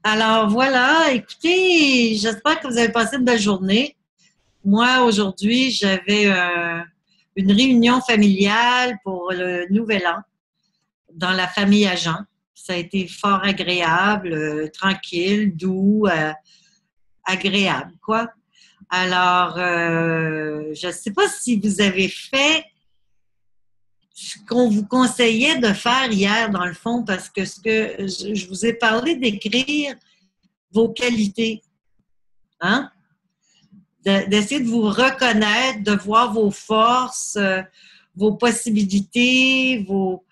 Alors voilà, écoutez, j'espère que vous avez passé une belle journée. Moi, aujourd'hui, j'avais une réunion familiale pour le Nouvel An dans la famille Agent. Ça a été fort agréable, tranquille, doux, agréable, quoi. Alors, je ne sais pas si vous avez fait ce qu'on vous conseillait de faire hier, dans le fond, parce que ce que je vous ai parlé d'écrire vos qualités, hein? D'essayer de vous reconnaître, de voir vos forces, vos possibilités, vos...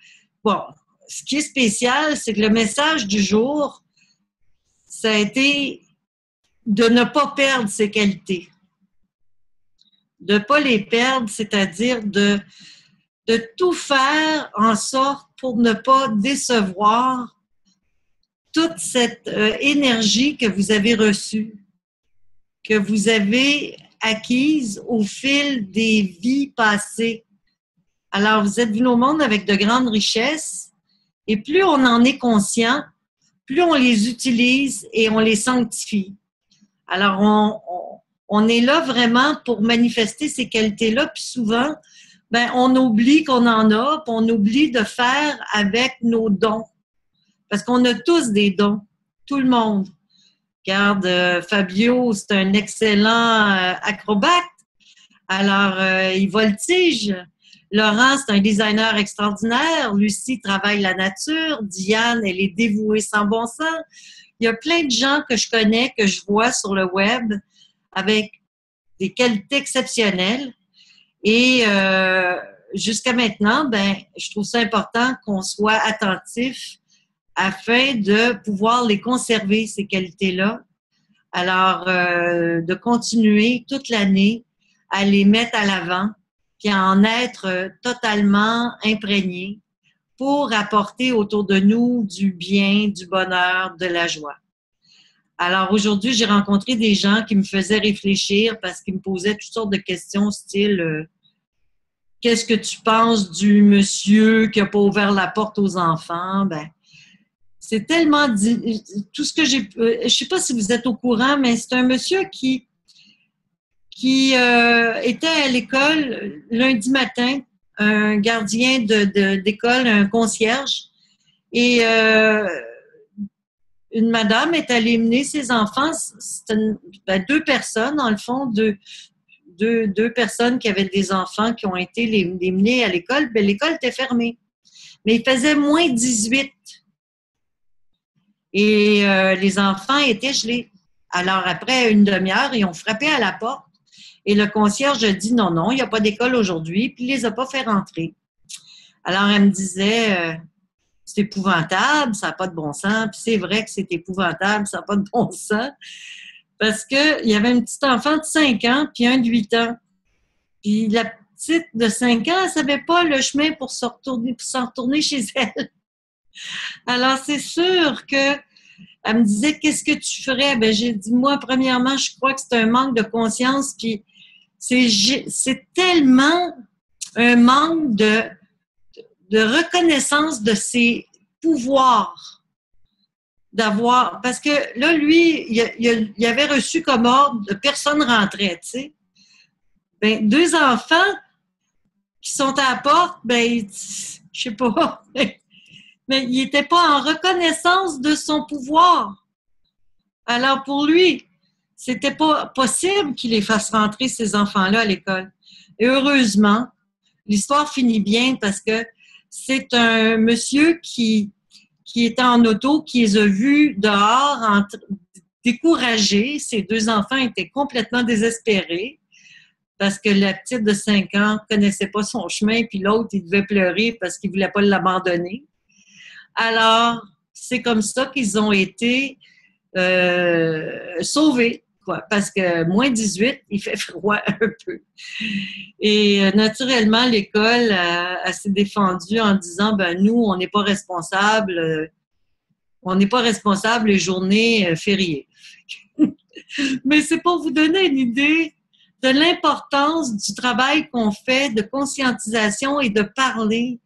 Bon, ce qui est spécial, c'est que le message du jour, ça a été de ne pas perdre ses qualités. De ne pas les perdre, c'est-à-dire de tout faire en sorte pour ne pas décevoir toute cette énergie que vous avez reçue, que vous avez acquise au fil des vies passées. Alors, vous êtes venu au monde avec de grandes richesses et plus on en est conscient, plus on les utilise et on les sanctifie. Alors, on est là vraiment pour manifester ces qualités-là, puis souvent, ben, on oublie qu'on en a, puis on oublie de faire avec nos dons. Parce qu'on a tous des dons, tout le monde. Regarde, Fabio, c'est un excellent acrobate. Alors, il voltige. Laurent, c'est un designer extraordinaire. Lucie travaille la nature. Diane, elle est dévouée sans bon sens. Il y a plein de gens que je connais, que je vois sur le web avec des qualités exceptionnelles. Et jusqu'à maintenant, ben, je trouve ça important qu'on soit attentif afin de pouvoir les conserver, ces qualités-là. Alors, de continuer toute l'année à les mettre à l'avant, puis à en être totalement imprégné pour apporter autour de nous du bien, du bonheur, de la joie. Alors, aujourd'hui, j'ai rencontré des gens qui me faisaient réfléchir parce qu'ils me posaient toutes sortes de questions, style qu'est-ce que tu penses du monsieur qui n'a pas ouvert la porte aux enfants? Ben, c'est tellement tout ce que j'ai. Je sais pas si vous êtes au courant, mais c'est un monsieur qui était à l'école lundi matin, un gardien d'école, un concierge, et une madame est allée mener ses enfants. C'était deux personnes, dans le fond, deux personnes qui avaient des enfants qui ont été les mener à l'école. Ben, l'école était fermée, mais il faisait moins 18. Et les enfants étaient gelés. Alors, après une demi-heure, ils ont frappé à la porte et le concierge a dit non, non, il n'y a pas d'école aujourd'hui, puis il ne les a pas fait rentrer. Alors, elle me disait, c'est épouvantable, ça n'a pas de bon sens, puis c'est vrai que c'est épouvantable, ça n'a pas de bon sens, parce qu'il y avait une petite enfant de 5 ans, puis un de 8 ans. Puis la petite de 5 ans, elle ne savait pas le chemin pour s'en retourner chez elle. Alors, c'est sûr que elle me disait, qu'est-ce que tu ferais? Ben, j'ai dit, moi, premièrement, je crois que c'est un manque de conscience, puis c'est tellement un manque de reconnaissance de ses pouvoirs d'avoir, parce que là, lui, il avait reçu comme ordre de personne rentrait, tu sais. Ben, 2 enfants qui sont à la porte, ben, je sais pas, mais il n'était pas en reconnaissance de son pouvoir. Alors, pour lui, c'était pas possible qu'il les fasse rentrer, ces enfants-là, à l'école. Et heureusement, l'histoire finit bien parce que c'est un monsieur qui était en auto, qui les a vus dehors, découragés. Ses 2 enfants étaient complètement désespérés parce que la petite de 5 ans connaissait pas son chemin, puis l'autre, il devait pleurer parce qu'il voulait pas l'abandonner. Alors, c'est comme ça qu'ils ont été sauvés, quoi, parce que moins 18, il fait froid un peu. Et naturellement, l'école elle s'est défendue en disant, ben nous, on n'est pas responsables les journées fériées. Mais c'est pour vous donner une idée de l'importance du travail qu'on fait de conscientisation et de parler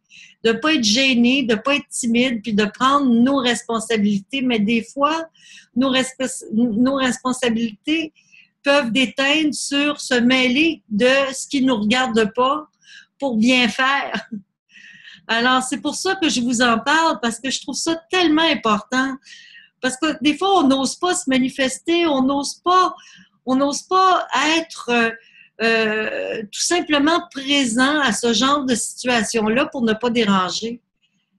de pas être gêné, de pas être timide, puis de prendre nos responsabilités. Mais des fois, nos responsabilités peuvent déteindre sur se mêler de ce qui nous regarde pas pour bien faire. Alors, c'est pour ça que je vous en parle, parce que je trouve ça tellement important. Parce que des fois, on n'ose pas se manifester, on n'ose pas être tout simplement présent à ce genre de situation-là pour ne pas déranger.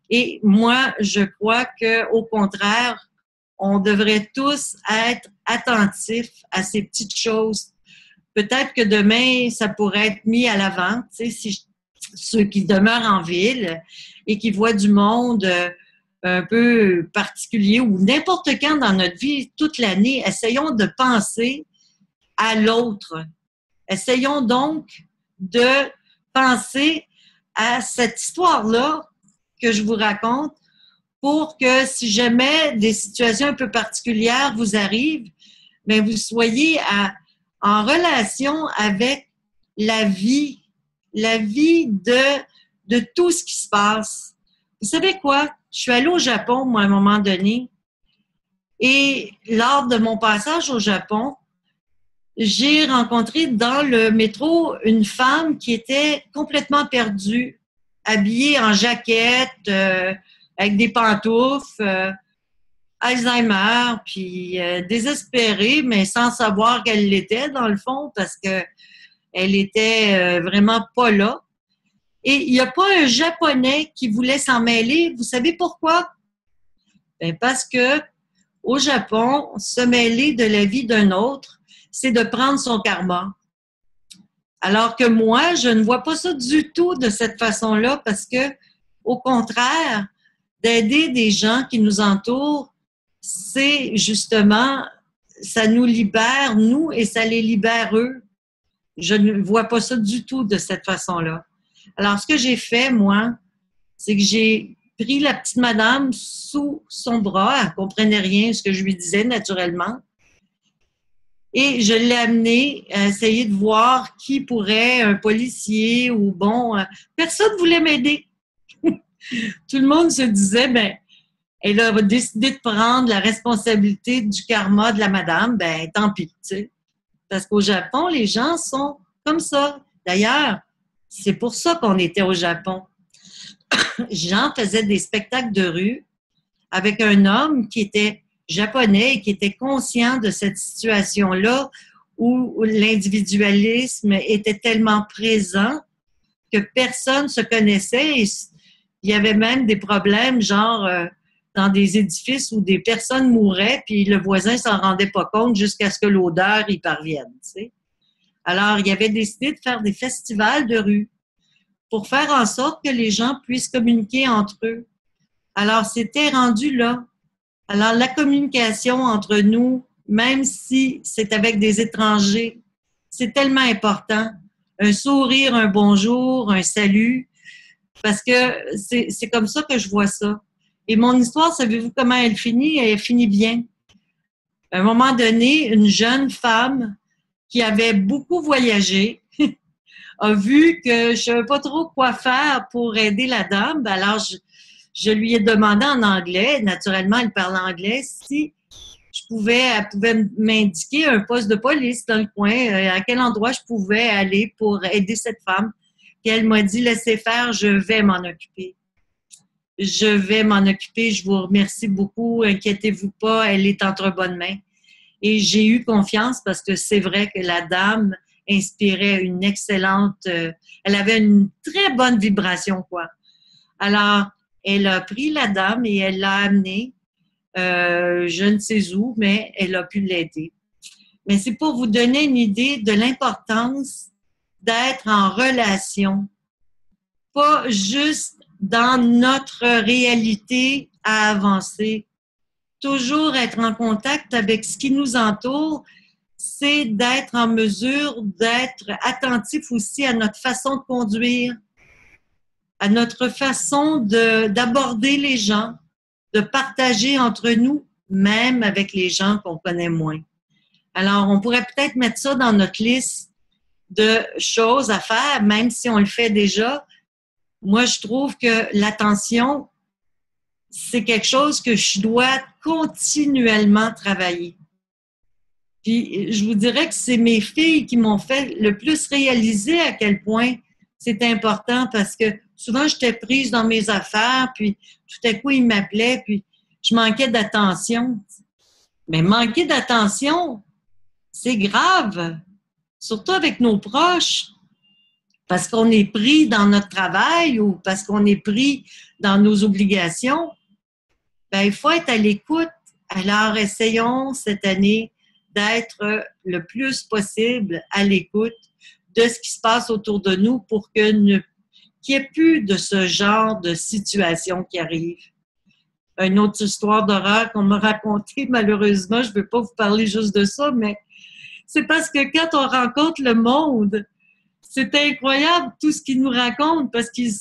Et moi, je crois qu'au contraire, on devrait tous être attentifs à ces petites choses. Peut-être que demain, ça pourrait être mis à l'avant, tu sais, si ceux qui demeurent en ville et qui voient du monde un peu particulier ou n'importe quand dans notre vie, toute l'année, essayons de penser à l'autre. Essayons donc de penser à cette histoire-là que je vous raconte pour que si jamais des situations un peu particulières vous arrivent, bien, vous soyez en relation avec la vie de tout ce qui se passe. Vous savez quoi? Je suis allée au Japon, moi, à un moment donné, et lors de mon passage au Japon, j'ai rencontré dans le métro une femme qui était complètement perdue, habillée en jaquette, avec des pantoufles, Alzheimer, puis désespérée, mais sans savoir qu'elle l'était dans le fond, parce que elle était vraiment pas là. Et il n'y a pas un Japonais qui voulait s'en mêler. Vous savez pourquoi? Bien, parce que au Japon, se mêler de la vie d'un autre, c'est de prendre son karma. Alors que moi, je ne vois pas ça du tout de cette façon-là parce que, au contraire, d'aider des gens qui nous entourent, c'est justement, ça nous libère, nous, et ça les libère eux. Je ne vois pas ça du tout de cette façon-là. Alors, ce que j'ai fait, moi, c'est que j'ai pris la petite madame sous son bras. Elle ne comprenait rien ce que je lui disais, naturellement. Et je l'ai amenée à essayer de voir qui pourrait, un policier ou bon, personne ne voulait m'aider. Tout le monde se disait, ben, elle a décidé de prendre la responsabilité du karma de la madame, ben, tant pis, tu sais. Parce qu'au Japon, les gens sont comme ça. D'ailleurs, c'est pour ça qu'on était au Japon. Jean faisait des spectacles de rue avec un homme qui était japonais et qui était conscient de cette situation-là où l'individualisme était tellement présent que personne se connaissait et il y avait même des problèmes genre dans des édifices où des personnes mouraient puis le voisin s'en rendait pas compte jusqu'à ce que l'odeur y parvienne, tu sais. Alors, il avait décidé de faire des festivals de rue pour faire en sorte que les gens puissent communiquer entre eux. Alors, c'était rendu là. Alors, la communication entre nous, même si c'est avec des étrangers, c'est tellement important. Un sourire, un bonjour, un salut, parce que c'est comme ça que je vois ça. Et mon histoire, savez-vous comment elle finit? Elle finit bien. À un moment donné, une jeune femme qui avait beaucoup voyagé a vu que je ne savais pas trop quoi faire pour aider la dame. Alors, je lui ai demandé en anglais, naturellement, elle parle anglais, si elle pouvait m'indiquer un poste de police dans le coin, à quel endroit je pouvais aller pour aider cette femme. Puis elle m'a dit, laissez faire, je vais m'en occuper. Je vais m'en occuper, je vous remercie beaucoup, inquiétez-vous pas, elle est entre bonnes mains. Et j'ai eu confiance parce que c'est vrai que la dame inspirait une excellente, elle avait une très bonne vibration, quoi. Alors, elle a pris la dame et elle l'a amenée, je ne sais où, mais elle a pu l'aider. Mais c'est pour vous donner une idée de l'importance d'être en relation, pas juste dans notre réalité à avancer. Toujours être en contact avec ce qui nous entoure, c'est d'être en mesure d'être attentif aussi à notre façon de conduire, à notre façon d'aborder les gens, de partager entre nous, même avec les gens qu'on connaît moins. Alors, on pourrait peut-être mettre ça dans notre liste de choses à faire, même si on le fait déjà, Moi, je trouve que l'attention, c'est quelque chose que je dois continuellement travailler. Puis, je vous dirais que c'est mes filles qui m'ont fait le plus réaliser à quel point c'est important parce que souvent, j'étais prise dans mes affaires, puis tout à coup, ils m'appelaient, puis je manquais d'attention. Mais manquer d'attention, c'est grave, surtout avec nos proches, parce qu'on est pris dans notre travail ou parce qu'on est pris dans nos obligations. Ben, il faut être à l'écoute. Alors, essayons cette année d'être le plus possible à l'écoute de ce qui se passe autour de nous pour qu'il n'y ait plus de ce genre de situation qui arrive. Une autre histoire d'horreur qu'on m'a racontée, malheureusement, je ne veux pas vous parler juste de ça, mais c'est parce que quand on rencontre le monde, c'est incroyable tout ce qu'ils nous racontent parce qu'ils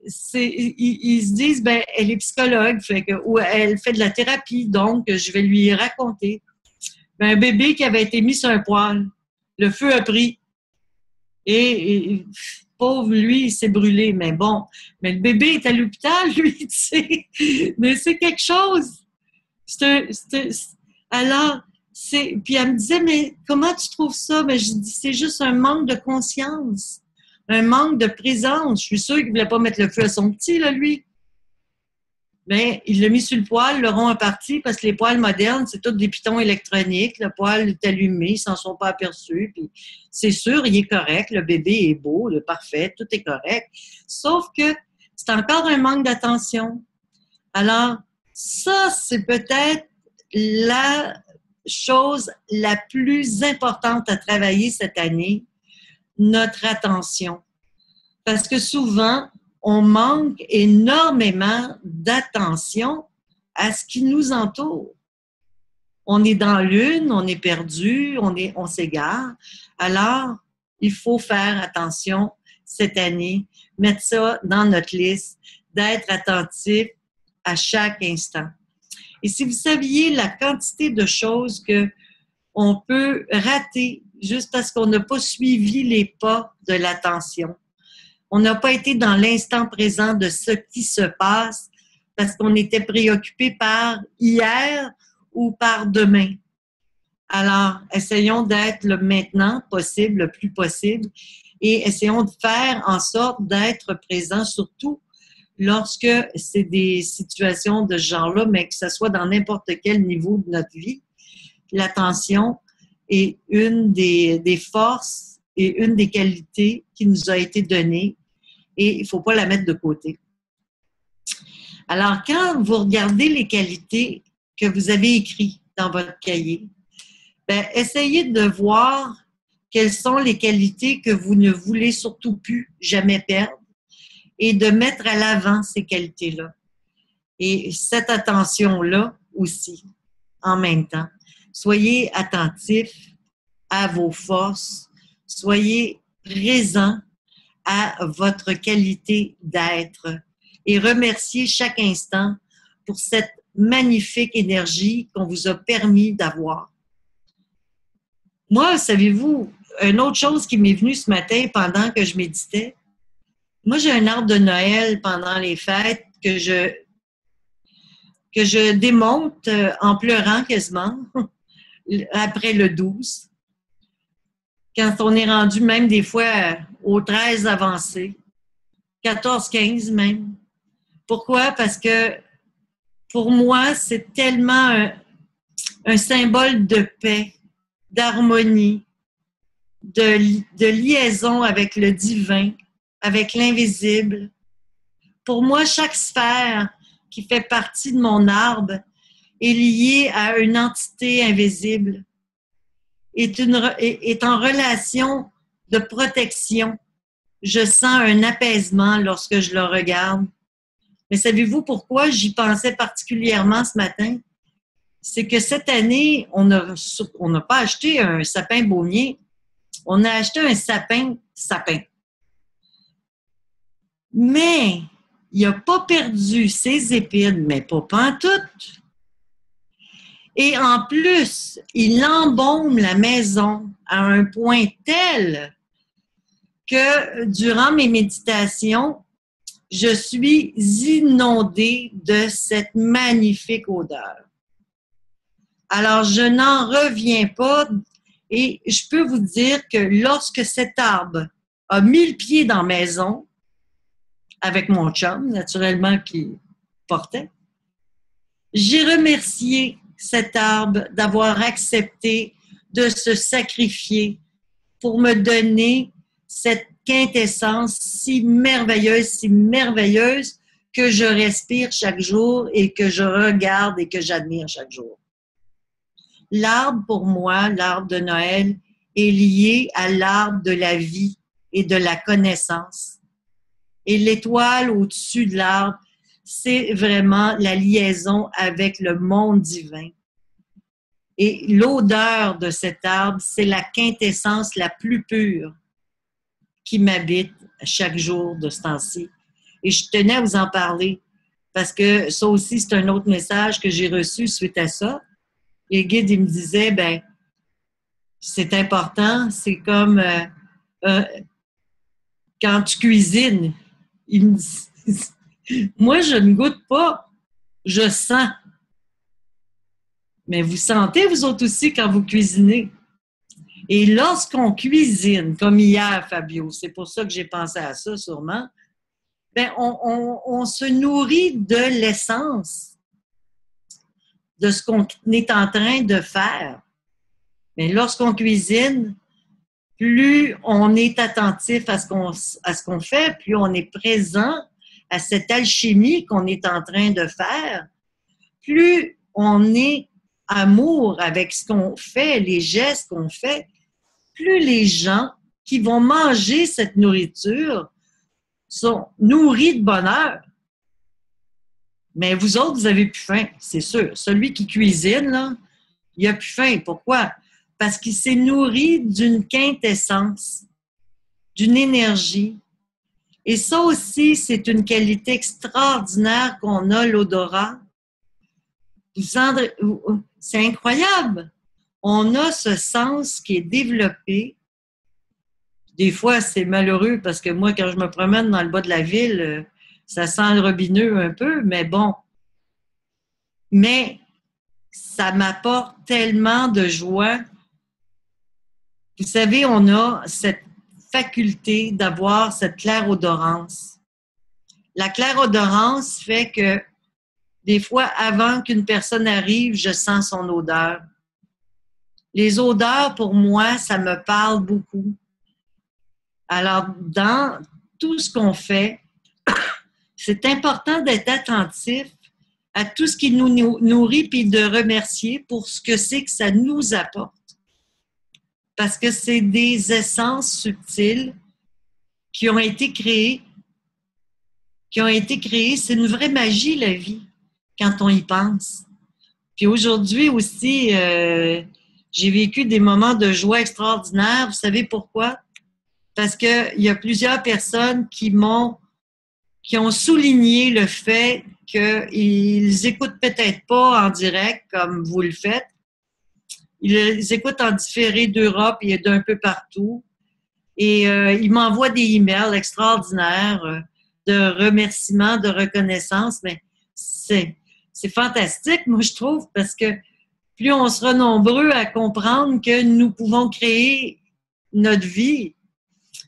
se disent, ben, elle est psychologue, ou elle fait de la thérapie, donc je vais lui raconter. Ben, un bébé qui avait été mis sur un poêle, le feu a pris et pauvre lui, il s'est brûlé. Mais bon, mais le bébé est à l'hôpital, lui, tu sais. Mais c'est quelque chose. Alors, puis elle me disait, mais comment tu trouves ça? Mais je dis, c'est juste un manque de conscience, un manque de présence. Je suis sûre qu'il ne voulait pas mettre le feu à son petit, là, lui. Mais il l'a mis sur le poêle, le rond est parti, parce que les poêles modernes, c'est tous des pitons électroniques. Le poêle est allumé, ils s'en sont pas aperçus. Puis c'est sûr, il est correct, le bébé est beau, le parfait, tout est correct. Sauf que c'est encore un manque d'attention. Alors, ça, c'est peut-être la chose la plus importante à travailler cette année, notre attention. Parce que souvent, on manque énormément d'attention à ce qui nous entoure. On est dans l'une, on est perdu, on s'égare. Alors, il faut faire attention cette année, mettre ça dans notre liste, d'être attentif à chaque instant. Et si vous saviez la quantité de choses qu'on peut rater juste parce qu'on n'a pas suivi les pas de l'attention. On n'a pas été dans l'instant présent de ce qui se passe parce qu'on était préoccupé par hier ou par demain. Alors, essayons d'être le maintenant possible, le plus possible, et essayons de faire en sorte d'être présent, surtout lorsque c'est des situations de ce genre-là, mais que ce soit dans n'importe quel niveau de notre vie. L'attention est une des forces et une des qualités qui nous a été donnée et il ne faut pas la mettre de côté. Alors, quand vous regardez les qualités que vous avez écrites dans votre cahier, ben, essayez de voir quelles sont les qualités que vous ne voulez surtout plus jamais perdre et de mettre à l'avant ces qualités-là. Et cette attention-là aussi, en même temps. Soyez attentifs à vos forces, soyez présents à votre qualité d'être et remerciez chaque instant pour cette magnifique énergie qu'on vous a permis d'avoir. Moi, savez-vous, une autre chose qui m'est venue ce matin pendant que je méditais, moi, j'ai un arbre de Noël pendant les fêtes que je démonte en pleurant quasiment après le 12. Quand on est rendu même des fois au 13 avancé, 14, 15 même. Pourquoi? Parce que pour moi, c'est tellement un symbole de paix, d'harmonie, de liaison avec le divin, avec l'invisible. Pour moi, chaque sphère qui fait partie de mon arbre est liée à une entité invisible, est en relation de protection. Je sens un apaisement lorsque je le regarde. Mais savez-vous pourquoi j'y pensais particulièrement ce matin? C'est que cette année, on n'a pas acheté un sapin baumier, on a acheté un sapin. Mais il n'a pas perdu ses épines, mais pas pantoute. Et en plus, il embaume la maison à un point tel que durant mes méditations, je suis inondée de cette magnifique odeur. Alors, je n'en reviens pas et je peux vous dire que lorsque cet arbre a mis le pied dans la maison, avec mon chum, naturellement, qui portait, j'ai remercié cet arbre d'avoir accepté de se sacrifier pour me donner cette quintessence si merveilleuse que je respire chaque jour et que je regarde et que j'admire chaque jour. L'arbre, pour moi, l'arbre de Noël, est lié à l'arbre de la vie et de la connaissance. Et l'étoile au-dessus de l'arbre, c'est vraiment la liaison avec le monde divin. Et l'odeur de cet arbre, c'est la quintessence la plus pure qui m'habite chaque jour de ce temps-ci. Et je tenais à vous en parler parce que ça aussi, c'est un autre message que j'ai reçu suite à ça. Et le guide, il me disait, ben, c'est important, c'est comme quand tu cuisines. Il me dit, moi, je ne goûte pas, je sens. Mais vous sentez, vous autres aussi, quand vous cuisinez. Et lorsqu'on cuisine, comme hier, Fabio, c'est pour ça que j'ai pensé à ça sûrement, ben on se nourrit de l'essence de ce qu'on est en train de faire. Mais lorsqu'on cuisine, plus on est attentif à ce qu'on fait, plus on est présent à cette alchimie qu'on est en train de faire, plus on est amour avec ce qu'on fait, les gestes qu'on fait, plus les gens qui vont manger cette nourriture sont nourris de bonheur. Mais vous autres, vous avez plus faim, c'est sûr. Celui qui cuisine, là, il a plus faim. Pourquoi? Parce qu'il s'est nourri d'une quintessence, d'une énergie. Et ça aussi, c'est une qualité extraordinaire qu'on a, l'odorat. C'est incroyable. On a ce sens qui est développé. Des fois, c'est malheureux parce que moi, quand je me promène dans le bas de la ville, ça sent le robineux un peu, mais bon. Mais ça m'apporte tellement de joie. Vous savez, on a cette faculté d'avoir cette clairaudorance. La clairaudorance fait que des fois, avant qu'une personne arrive, je sens son odeur. Les odeurs, pour moi, ça me parle beaucoup. Alors, dans tout ce qu'on fait, c'est important d'être attentif à tout ce qui nous nourrit puis de remercier pour ce que c'est que ça nous apporte. Parce que c'est des essences subtiles qui ont été créées. C'est une vraie magie, la vie, quand on y pense. Puis aujourd'hui aussi, j'ai vécu des moments de joie extraordinaires. Vous savez pourquoi? Parce qu'il y a plusieurs personnes qui ont souligné le fait qu'ils écoutent peut-être pas en direct comme vous le faites. Ils écoutent en différé d'Europe et d'un peu partout. Et ils m'envoient des emails extraordinaires de remerciements, de reconnaissance. Mais c'est fantastique, moi, je trouve, parce que plus on sera nombreux à comprendre que nous pouvons créer notre vie,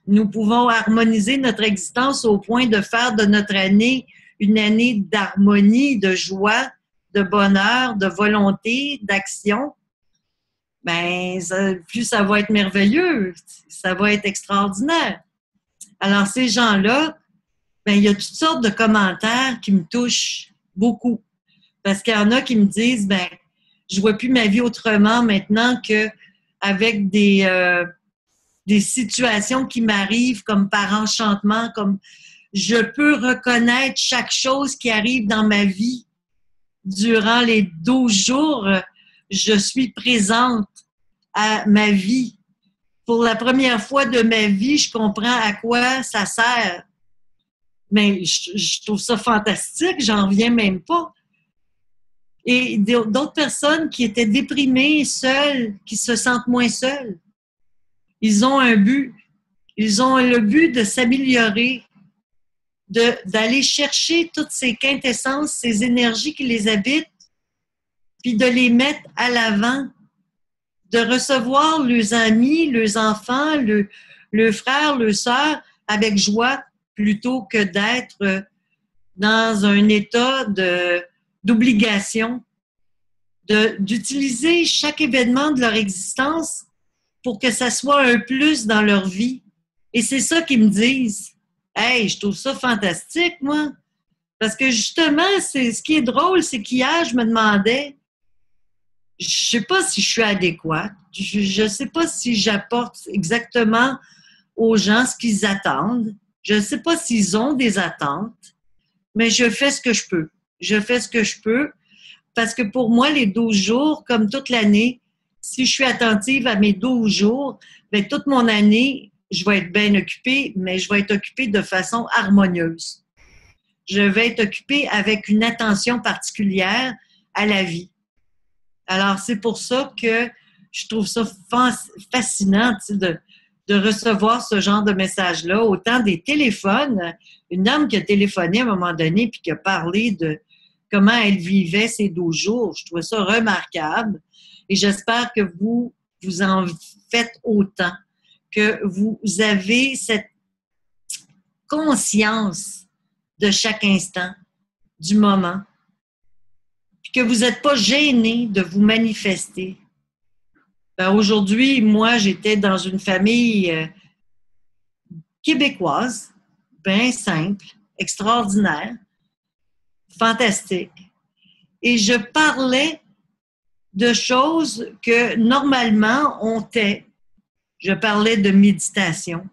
nous pouvons harmoniser notre existence au point de faire de notre année une année d'harmonie, de joie, de bonheur, de volonté, d'action. Ben, plus ça va être merveilleux, ça va être extraordinaire. Alors, ces gens-là, ben, il y a toutes sortes de commentaires qui me touchent beaucoup. Parce qu'il y en a qui me disent, ben, je vois plus ma vie autrement maintenant qu'avec des situations qui m'arrivent comme par enchantement, comme je peux reconnaître chaque chose qui arrive dans ma vie. Durant les 12 jours, je suis présente à ma vie. Pour la première fois de ma vie, je comprends à quoi ça sert. Mais je trouve ça fantastique, j'en reviens même pas. Et d'autres personnes qui étaient déprimées, seules, qui se sentent moins seules. Ils ont un but. Ils ont le but de s'améliorer. d'aller chercher toutes ces quintessences, ces énergies qui les habitent, puis de les mettre à l'avant, de recevoir leurs amis, leurs enfants, leurs frères, leurs sœurs avec joie, plutôt que d'être dans un état d'obligation, d'utiliser chaque événement de leur existence pour que ça soit un plus dans leur vie. Et c'est ça qu'ils me disent. Hey, je trouve ça fantastique, moi. Parce que justement, ce qui est drôle, c'est qu'hier, je me demandais, je sais pas si je suis adéquate, je sais pas si j'apporte exactement aux gens ce qu'ils attendent, je sais pas s'ils ont des attentes, mais je fais ce que je peux. Je fais ce que je peux parce que pour moi, les 12 jours, comme toute l'année, si je suis attentive à mes 12 jours, bien, toute mon année, je vais être bien occupée, mais je vais être occupée de façon harmonieuse. Je vais être occupée avec une attention particulière à la vie. Alors, c'est pour ça que je trouve ça fascinant de recevoir ce genre de message-là. Autant des téléphones, une dame qui a téléphoné à un moment donné puis qui a parlé de comment elle vivait ces 12 jours. Je trouvais ça remarquable et j'espère que vous en faites autant, que vous avez cette conscience de chaque instant, du moment, puis que vous n'êtes pas gêné de vous manifester. Ben, aujourd'hui, moi, j'étais dans une famille québécoise, bien simple, extraordinaire, fantastique. Et je parlais de choses que normalement on tait. Je parlais de méditation.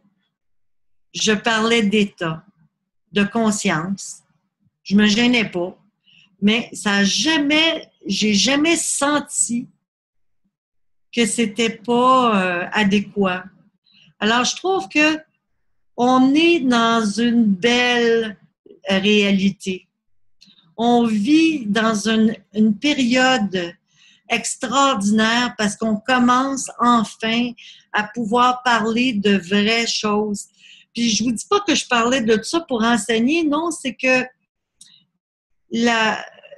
Je parlais d'état, de conscience. Je me gênais pas. Mais j'ai jamais senti que c'était pas adéquat. Alors, je trouve que on est dans une belle réalité. On vit dans une période extraordinaire parce qu'on commence enfin à pouvoir parler de vraies choses. Puis je vous dis pas que je parlais de tout ça pour enseigner, non, c'est que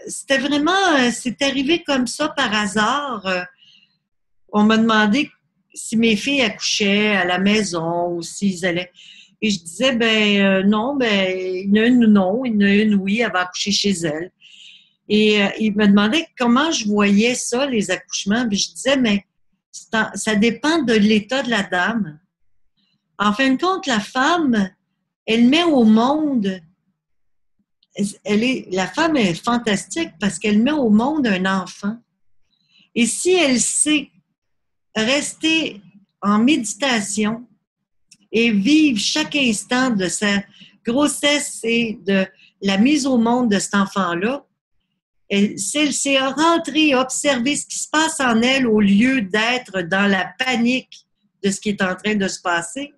c'était vraiment, c'est arrivé comme ça par hasard. On m'a demandé si mes filles accouchaient à la maison ou s'ils allaient. Et je disais, non, il y en a une non, il y en a une oui, elle va accoucher chez elle. Et il me demandait comment je voyais ça, les accouchements. Puis je disais, mais ça dépend de l'état de la dame. En fin de compte, la femme, elle met au monde, la femme est fantastique parce qu'elle met au monde un enfant. Et si elle sait rester en méditation et vivre chaque instant de sa grossesse et de la mise au monde de cet enfant-là, si elle s'est rentrée, observer ce qui se passe en elle au lieu d'être dans la panique de ce qui est en train de se passer,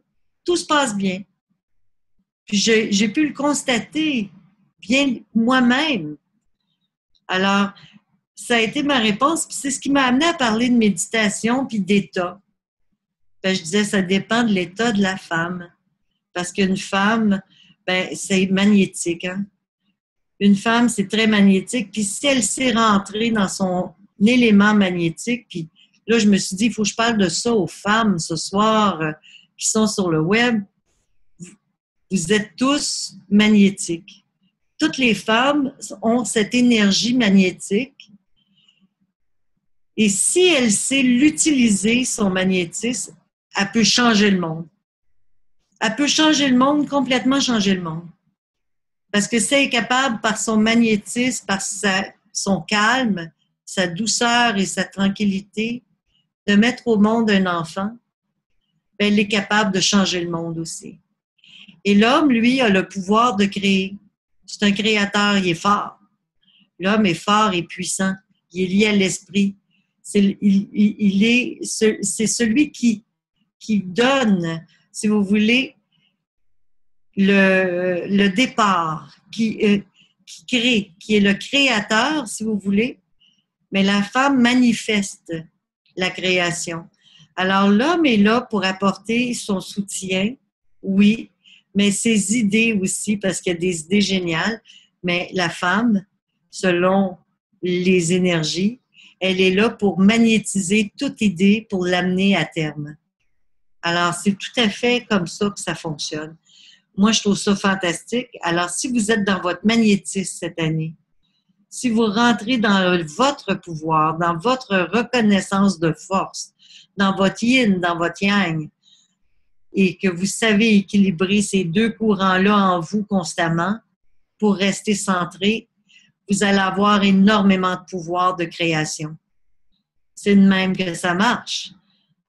tout se passe bien. Puis j'ai pu le constater bien moi-même. Alors, ça a été ma réponse, puis c'est ce qui m'a amené à parler de méditation puis d'état. Je disais, ça dépend de l'état de la femme. Parce qu'une femme, c'est magnétique, hein? Une femme, c'est très magnétique. Puis si elle s'est rentrée dans son élément magnétique, puis là, je me suis dit, il faut que je parle de ça aux femmes ce soir qui sont sur le web. Vous êtes tous magnétiques. Toutes les femmes ont cette énergie magnétique. Et si elle sait l'utiliser, son magnétisme, elle peut changer le monde. Elle peut changer le monde, complètement changer le monde. Parce que si elle est capable, par son magnétisme, par son calme, sa douceur et sa tranquillité, de mettre au monde un enfant, elle est capable de changer le monde aussi. Et l'homme, lui, a le pouvoir de créer. C'est un créateur, il est fort. L'homme est fort et puissant. Il est lié à l'esprit. C'est celui qui donne, si vous voulez, le départ, qui crée, qui est le créateur, si vous voulez, mais la femme manifeste la création. Alors, l'homme est là pour apporter son soutien, oui, mais ses idées aussi, parce qu'il y a des idées géniales. Mais la femme, selon les énergies, elle est là pour magnétiser toute idée pour l'amener à terme. Alors, c'est tout à fait comme ça que ça fonctionne. Moi, je trouve ça fantastique. Alors, si vous êtes dans votre magnétisme cette année, si vous rentrez dans votre pouvoir, dans votre reconnaissance de force, dans votre yin, dans votre yang, et que vous savez équilibrer ces deux courants-là en vous constamment pour rester centré, vous allez avoir énormément de pouvoir de création. C'est de même que ça marche.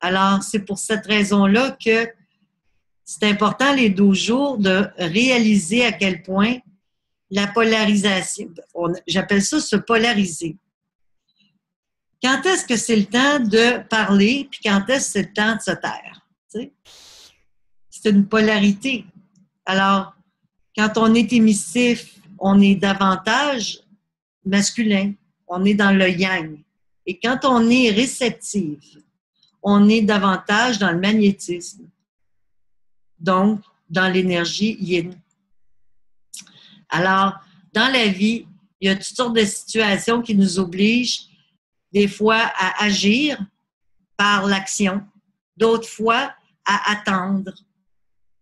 Alors, c'est pour cette raison-là que c'est important les 12 jours de réaliser à quel point la polarisation, j'appelle ça se polariser. Quand est-ce que c'est le temps de parler, puis quand est-ce que c'est le temps de se taire? Tu sais? C'est une polarité. Alors, quand on est émissif, on est davantage masculin, on est dans le yang. Et quand on est réceptif, on est davantage dans le magnétisme, donc dans l'énergie yin. Alors, dans la vie, il y a toutes sortes de situations qui nous obligent des fois à agir par l'action, d'autres fois à attendre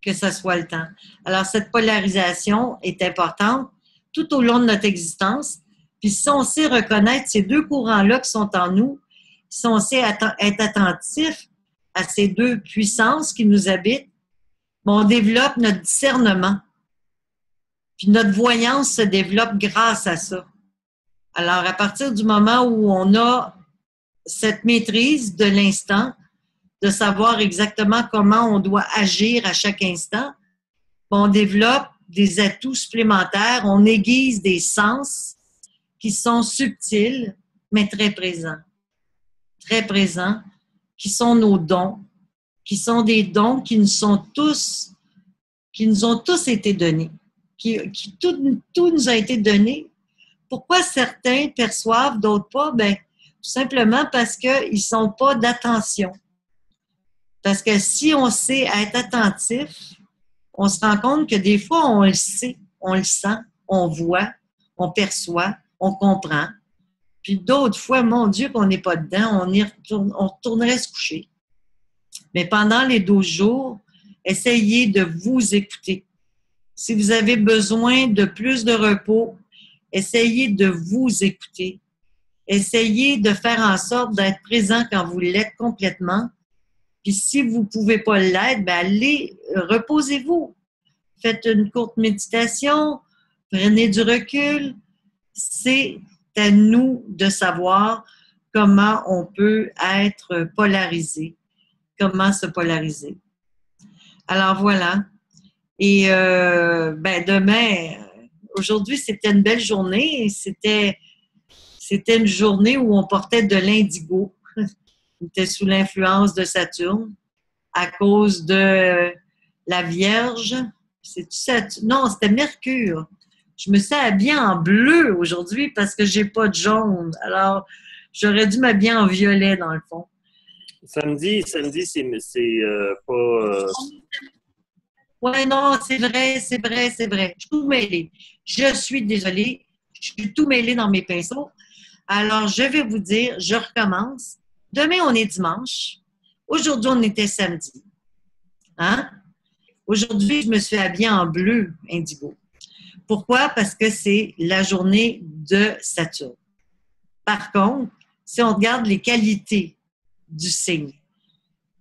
que ce soit le temps. Alors, cette polarisation est importante tout au long de notre existence. Puis si on sait reconnaître ces deux courants-là qui sont en nous, si on sait être attentif à ces deux puissances qui nous habitent, on développe notre discernement. Puis notre voyance se développe grâce à ça. Alors, à partir du moment où on a cette maîtrise de l'instant, de savoir exactement comment on doit agir à chaque instant, on développe des atouts supplémentaires, on aiguise des sens qui sont subtils, mais très présents, qui sont nos dons, qui sont des dons qui nous ont tous été donnés, tout nous a été donné. Pourquoi certains perçoivent, d'autres pas? Ben, tout simplement parce qu'ils ne sont pas d'attention. Parce que si on sait être attentif, on se rend compte que des fois, on le sait, on le sent, on voit, on perçoit, on comprend. Puis d'autres fois, mon Dieu, qu'on n'est pas dedans, on retournerait se coucher. Mais pendant les 12 jours, essayez de vous écouter. Si vous avez besoin de plus de repos, essayez de vous écouter. Essayez de faire en sorte d'être présent quand vous l'êtes complètement. Puis si vous ne pouvez pas l'être, bien allez, reposez-vous. Faites une courte méditation, prenez du recul. C'est à nous de savoir comment on peut être polarisé, comment se polariser. Alors voilà. Et demain, aujourd'hui, c'était une belle journée. C'était une journée où on portait de l'indigo. On était sous l'influence de Saturne à cause de la Vierge. C'est-tu Saturne? Non, c'était Mercure. Je me suis habillée en bleu aujourd'hui parce que j'ai pas de jaune. Alors, j'aurais dû m'habiller en violet, dans le fond. Samedi, c'est pas... Oui, non, c'est vrai. Je suis tout mêlée. Je suis désolée. Je suis tout mêlée dans mes pinceaux. Alors, je vais vous dire, je recommence. Demain, on est dimanche. Aujourd'hui, on était samedi. Hein? Aujourd'hui, je me suis habillée en bleu indigo. Pourquoi? Parce que c'est la journée de Saturne. Par contre, si on regarde les qualités du signe,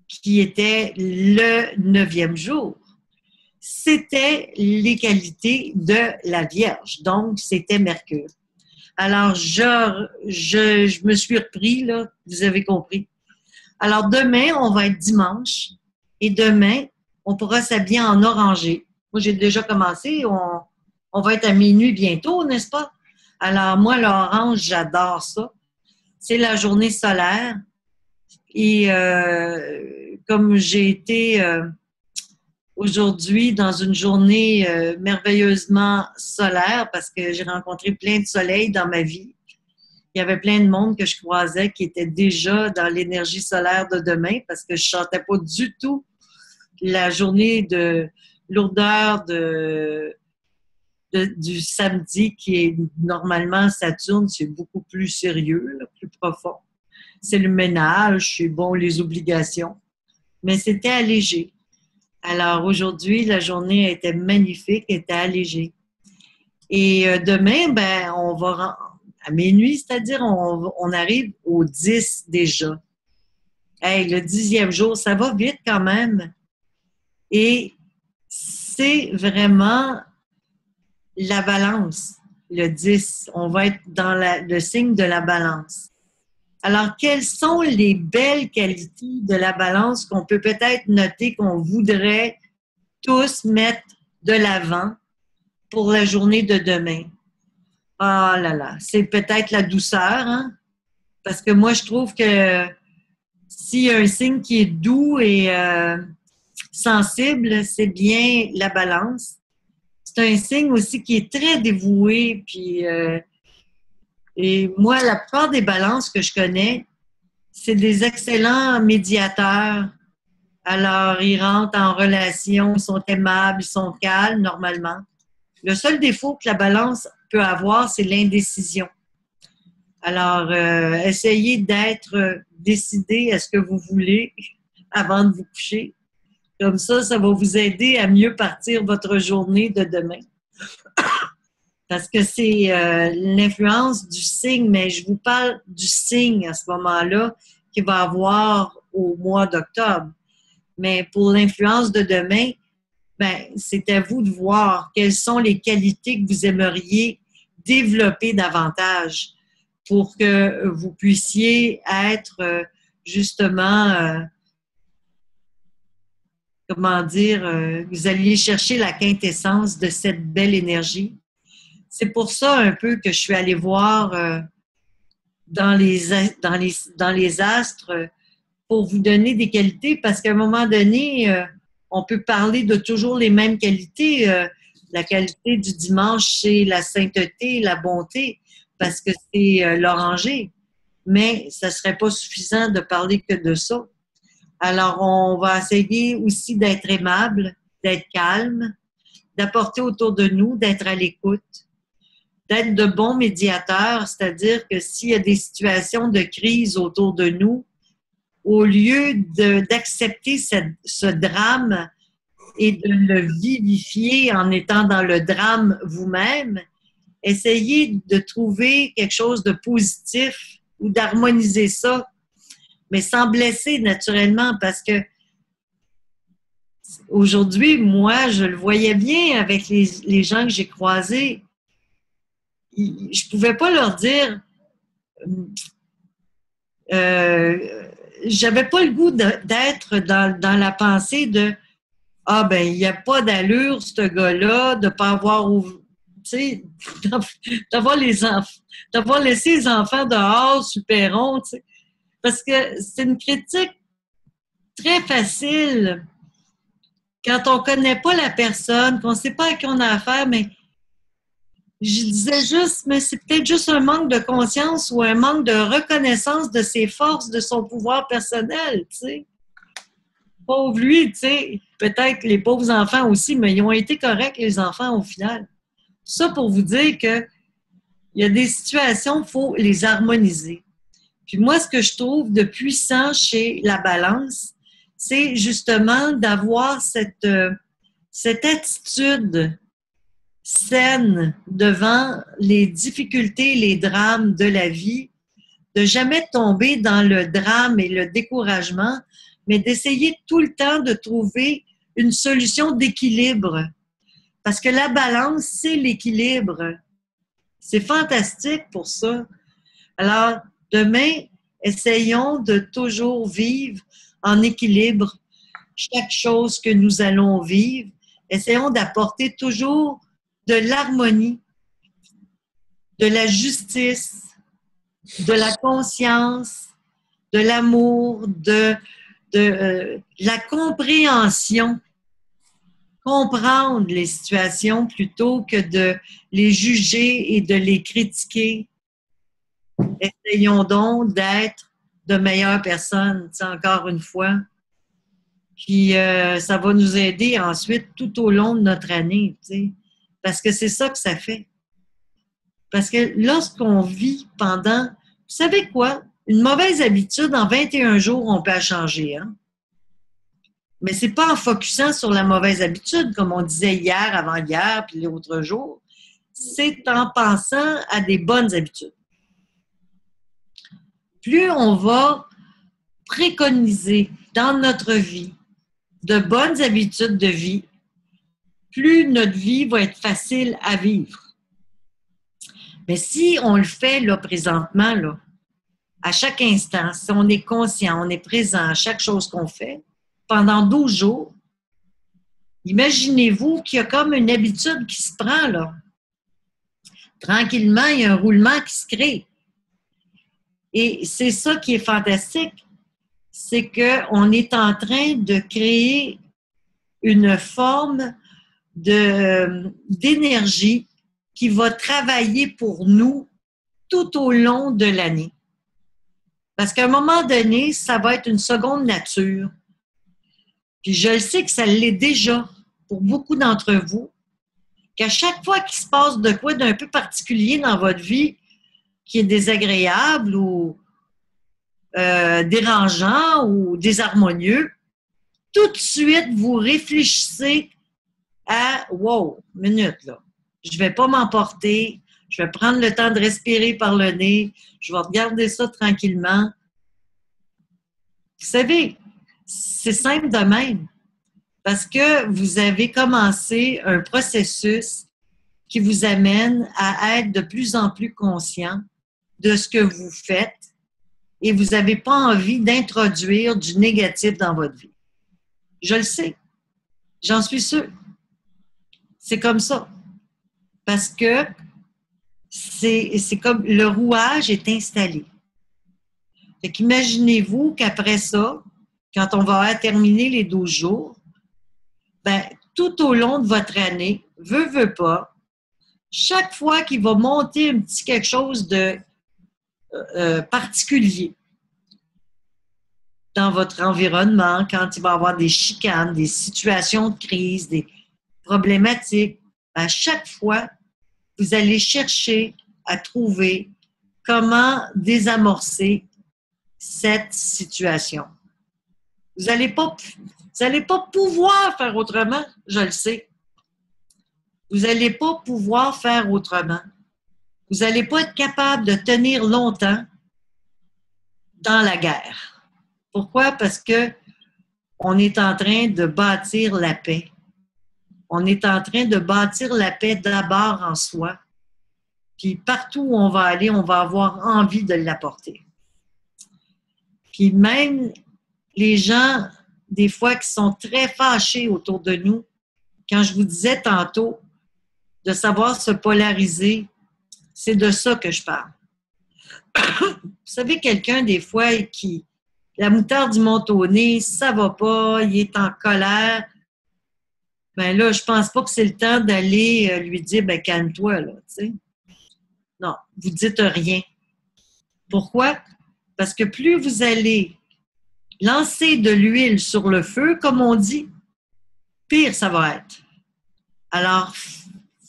qui était le 9e jour, c'était les qualités de la Vierge. Donc, c'était Mercure. Alors, je me suis repris, là, vous avez compris. Alors, demain, on va être dimanche et demain, on pourra s'habiller en orangé. Moi, j'ai déjà commencé. On va être à minuit bientôt, n'est-ce pas? Alors, moi, l'orange, j'adore ça. C'est la journée solaire. Et comme j'ai été aujourd'hui dans une journée merveilleusement solaire parce que j'ai rencontré plein de soleil dans ma vie. Il y avait plein de monde que je croisais qui était déjà dans l'énergie solaire de demain parce que je ne sentais pas du tout la journée de lourdeur du samedi qui est normalement Saturne, c'est beaucoup plus sérieux, là, plus profond. C'est le ménage, c'est bon, les obligations. Mais c'était allégé. Alors aujourd'hui, la journée était magnifique, était allégée. Et demain, ben, on va à minuit, c'est-à-dire on arrive au 10 déjà. Hey, le 10e jour, ça va vite quand même. Et c'est vraiment la balance, le 10. On va être dans le signe de la balance. Alors, quelles sont les belles qualités de la balance qu'on peut peut-être noter qu'on voudrait tous mettre de l'avant pour la journée de demain? Ah là là, c'est peut-être la douceur, hein? Parce que moi, je trouve que s'il y a un signe qui est doux et sensible, c'est bien la balance. C'est un signe aussi qui est très dévoué, puis et moi, la plupart des balances que je connais, c'est des excellents médiateurs. Alors, ils rentrent en relation, ils sont aimables, ils sont calmes normalement. Le seul défaut que la balance peut avoir, c'est l'indécision. Alors, essayez d'être décidé à ce que vous voulez avant de vous coucher. Comme ça va vous aider à mieux partir votre journée de demain. Parce que c'est l'influence du signe, mais je vous parle du signe à ce moment-là qu'il va avoir au mois d'octobre. Mais pour l'influence de demain, ben, c'est à vous de voir quelles sont les qualités que vous aimeriez développer davantage pour que vous puissiez être justement, comment dire, vous alliez chercher la quintessence de cette belle énergie. C'est pour ça un peu que je suis allée voir dans les astres pour vous donner des qualités, parce qu'à un moment donné, on peut parler de toujours les mêmes qualités. La qualité du dimanche, c'est la sainteté, la bonté, parce que c'est l'oranger. Mais ça ne serait pas suffisant de parler que de ça. Alors, on va essayer aussi d'être aimable, d'être calme, d'apporter autour de nous, d'être à l'écoute, d'être de bons médiateurs, c'est-à-dire que s'il y a des situations de crise autour de nous, au lieu d'accepter ce drame et de le vivifier en étant dans le drame vous-même, essayez de trouver quelque chose de positif ou d'harmoniser ça, mais sans blesser naturellement, parce que aujourd'hui, moi, je le voyais bien avec les gens que j'ai croisés. Je pouvais pas leur dire j'avais pas le goût d'être dans la pensée de ah ben il n'y a pas d'allure ce gars-là de pas avoir tu sais d'avoir laissé les enfants dehors sur le perron, tu sais, parce que c'est une critique très facile quand on connaît pas la personne, qu'on sait pas à qui on a affaire, mais je disais juste, mais c'est peut-être juste un manque de conscience ou un manque de reconnaissance de ses forces, de son pouvoir personnel, tu sais. Pauvre lui, tu sais. Peut-être les pauvres enfants aussi, mais ils ont été corrects, les enfants, au final. Ça pour vous dire que il y a des situations, il faut les harmoniser. Puis moi, ce que je trouve de puissant chez la balance, c'est justement d'avoir cette attitude saine devant les difficultés, les drames de la vie, de jamais tomber dans le drame et le découragement, mais d'essayer tout le temps de trouver une solution d'équilibre. Parce que la balance, c'est l'équilibre. C'est fantastique pour ça. Alors, demain, essayons de toujours vivre en équilibre chaque chose que nous allons vivre. Essayons d'apporter toujours de l'harmonie, de la justice, de la conscience, de l'amour, de la compréhension. Comprendre les situations plutôt que de les juger et de les critiquer. Essayons donc d'être de meilleures personnes, encore une fois. Puis ça va nous aider ensuite tout au long de notre année, tu sais. Parce que c'est ça que ça fait. Parce que lorsqu'on vit pendant... Vous savez quoi? Une mauvaise habitude, en 21 jours, on peut la changer, hein? Mais c'est pas en focusant sur la mauvaise habitude, comme on disait hier, avant-hier, puis l'autre jour. C'est en pensant à des bonnes habitudes. Plus on va préconiser dans notre vie de bonnes habitudes de vie, plus notre vie va être facile à vivre. Mais si on le fait là présentement, là, à chaque instant, si on est conscient, on est présent à chaque chose qu'on fait, pendant 12 jours, imaginez-vous qu'il y a comme une habitude qui se prend, là. Tranquillement, il y a un roulement qui se crée. Et c'est ça qui est fantastique, c'est qu'on est en train de créer une forme d'énergie qui va travailler pour nous tout au long de l'année. Parce qu'à un moment donné, ça va être une seconde nature. Puis je le sais que ça l'est déjà pour beaucoup d'entre vous, qu'à chaque fois qu'il se passe de quoi d'un peu particulier dans votre vie, qui est désagréable ou dérangeant ou désharmonieux, tout de suite, vous réfléchissez à « wow, minute là, je vais pas m'emporter, je vais prendre le temps de respirer par le nez, je vais regarder ça tranquillement. » Vous savez, c'est simple de même, parce que vous avez commencé un processus qui vous amène à être de plus en plus conscient de ce que vous faites et vous n'avez pas envie d'introduire du négatif dans votre vie. Je le sais. J'en suis sûre. C'est comme ça. Parce que c'est comme le rouage est installé. Fait qu'imaginez-vous qu'après ça, quand on va terminer les 12 jours, ben, tout au long de votre année, veut pas, chaque fois qu'il va monter un petit quelque chose de particulier dans votre environnement, quand il va y avoir des chicanes, des situations de crise, des problématiques, à chaque fois, vous allez chercher à trouver comment désamorcer cette situation. Vous n'allez pas pouvoir faire autrement, je le sais. Vous n'allez pas pouvoir faire autrement. Vous n'allez pas être capable de tenir longtemps dans la guerre. Pourquoi? Parce que on est en train de bâtir la paix. On est en train de bâtir la paix d'abord en soi. Puis partout où on va aller, on va avoir envie de l'apporter. Puis même les gens, des fois, qui sont très fâchés autour de nous, quand je vous disais tantôt de savoir se polariser, c'est de ça que je parle. Vous savez, quelqu'un, des fois, qui la moutarde du monte au nez, ça va pas, il est en colère. Ben là, je pense pas que c'est le temps d'aller lui dire, ben calme-toi, là, tu sais. Non, vous dites rien. Pourquoi? Parce que plus vous allez lancer de l'huile sur le feu, comme on dit, pire ça va être. Alors,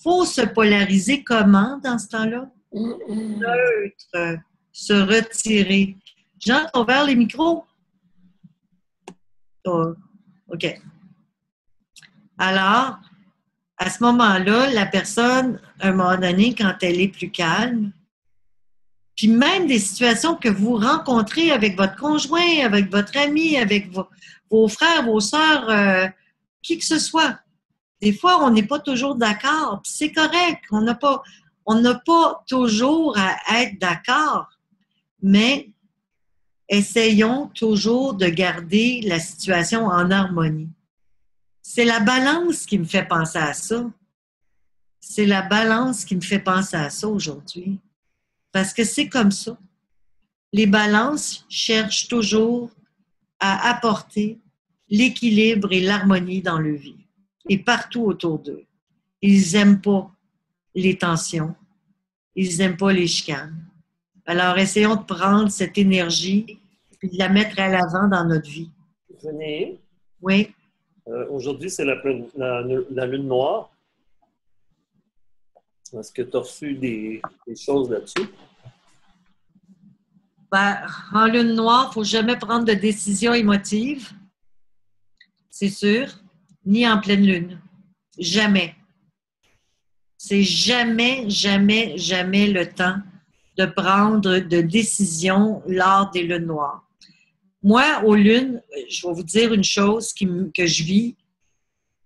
faut se polariser comment dans ce temps-là? Neutre, se retirer. Jean, t'as ouvert les micros? Oh, OK. Alors, à ce moment-là, la personne, à un moment donné, quand elle est plus calme, puis même des situations que vous rencontrez avec votre conjoint, avec votre ami, avec vos frères, vos sœurs, qui que ce soit. Des fois, on n'est pas toujours d'accord, puis c'est correct. On n'a pas toujours à être d'accord, mais essayons toujours de garder la situation en harmonie. C'est la balance qui me fait penser à ça. C'est la balance qui me fait penser à ça aujourd'hui. Parce que c'est comme ça. Les balances cherchent toujours à apporter l'équilibre et l'harmonie dans leur vie et partout autour d'eux. Ils n'aiment pas les tensions. Ils n'aiment pas les chicanes. Alors, essayons de prendre cette énergie et de la mettre à l'avant dans notre vie. Venez. Oui. Aujourd'hui, c'est la lune noire. Est-ce que tu as reçu des choses là-dessus? Ben, en lune noire, il ne faut jamais prendre de décision émotive, c'est sûr, ni en pleine lune. Jamais. C'est jamais, jamais, jamais le temps de prendre de décision lors des lunes noires. Moi, aux lunes, je vais vous dire une chose que je vis.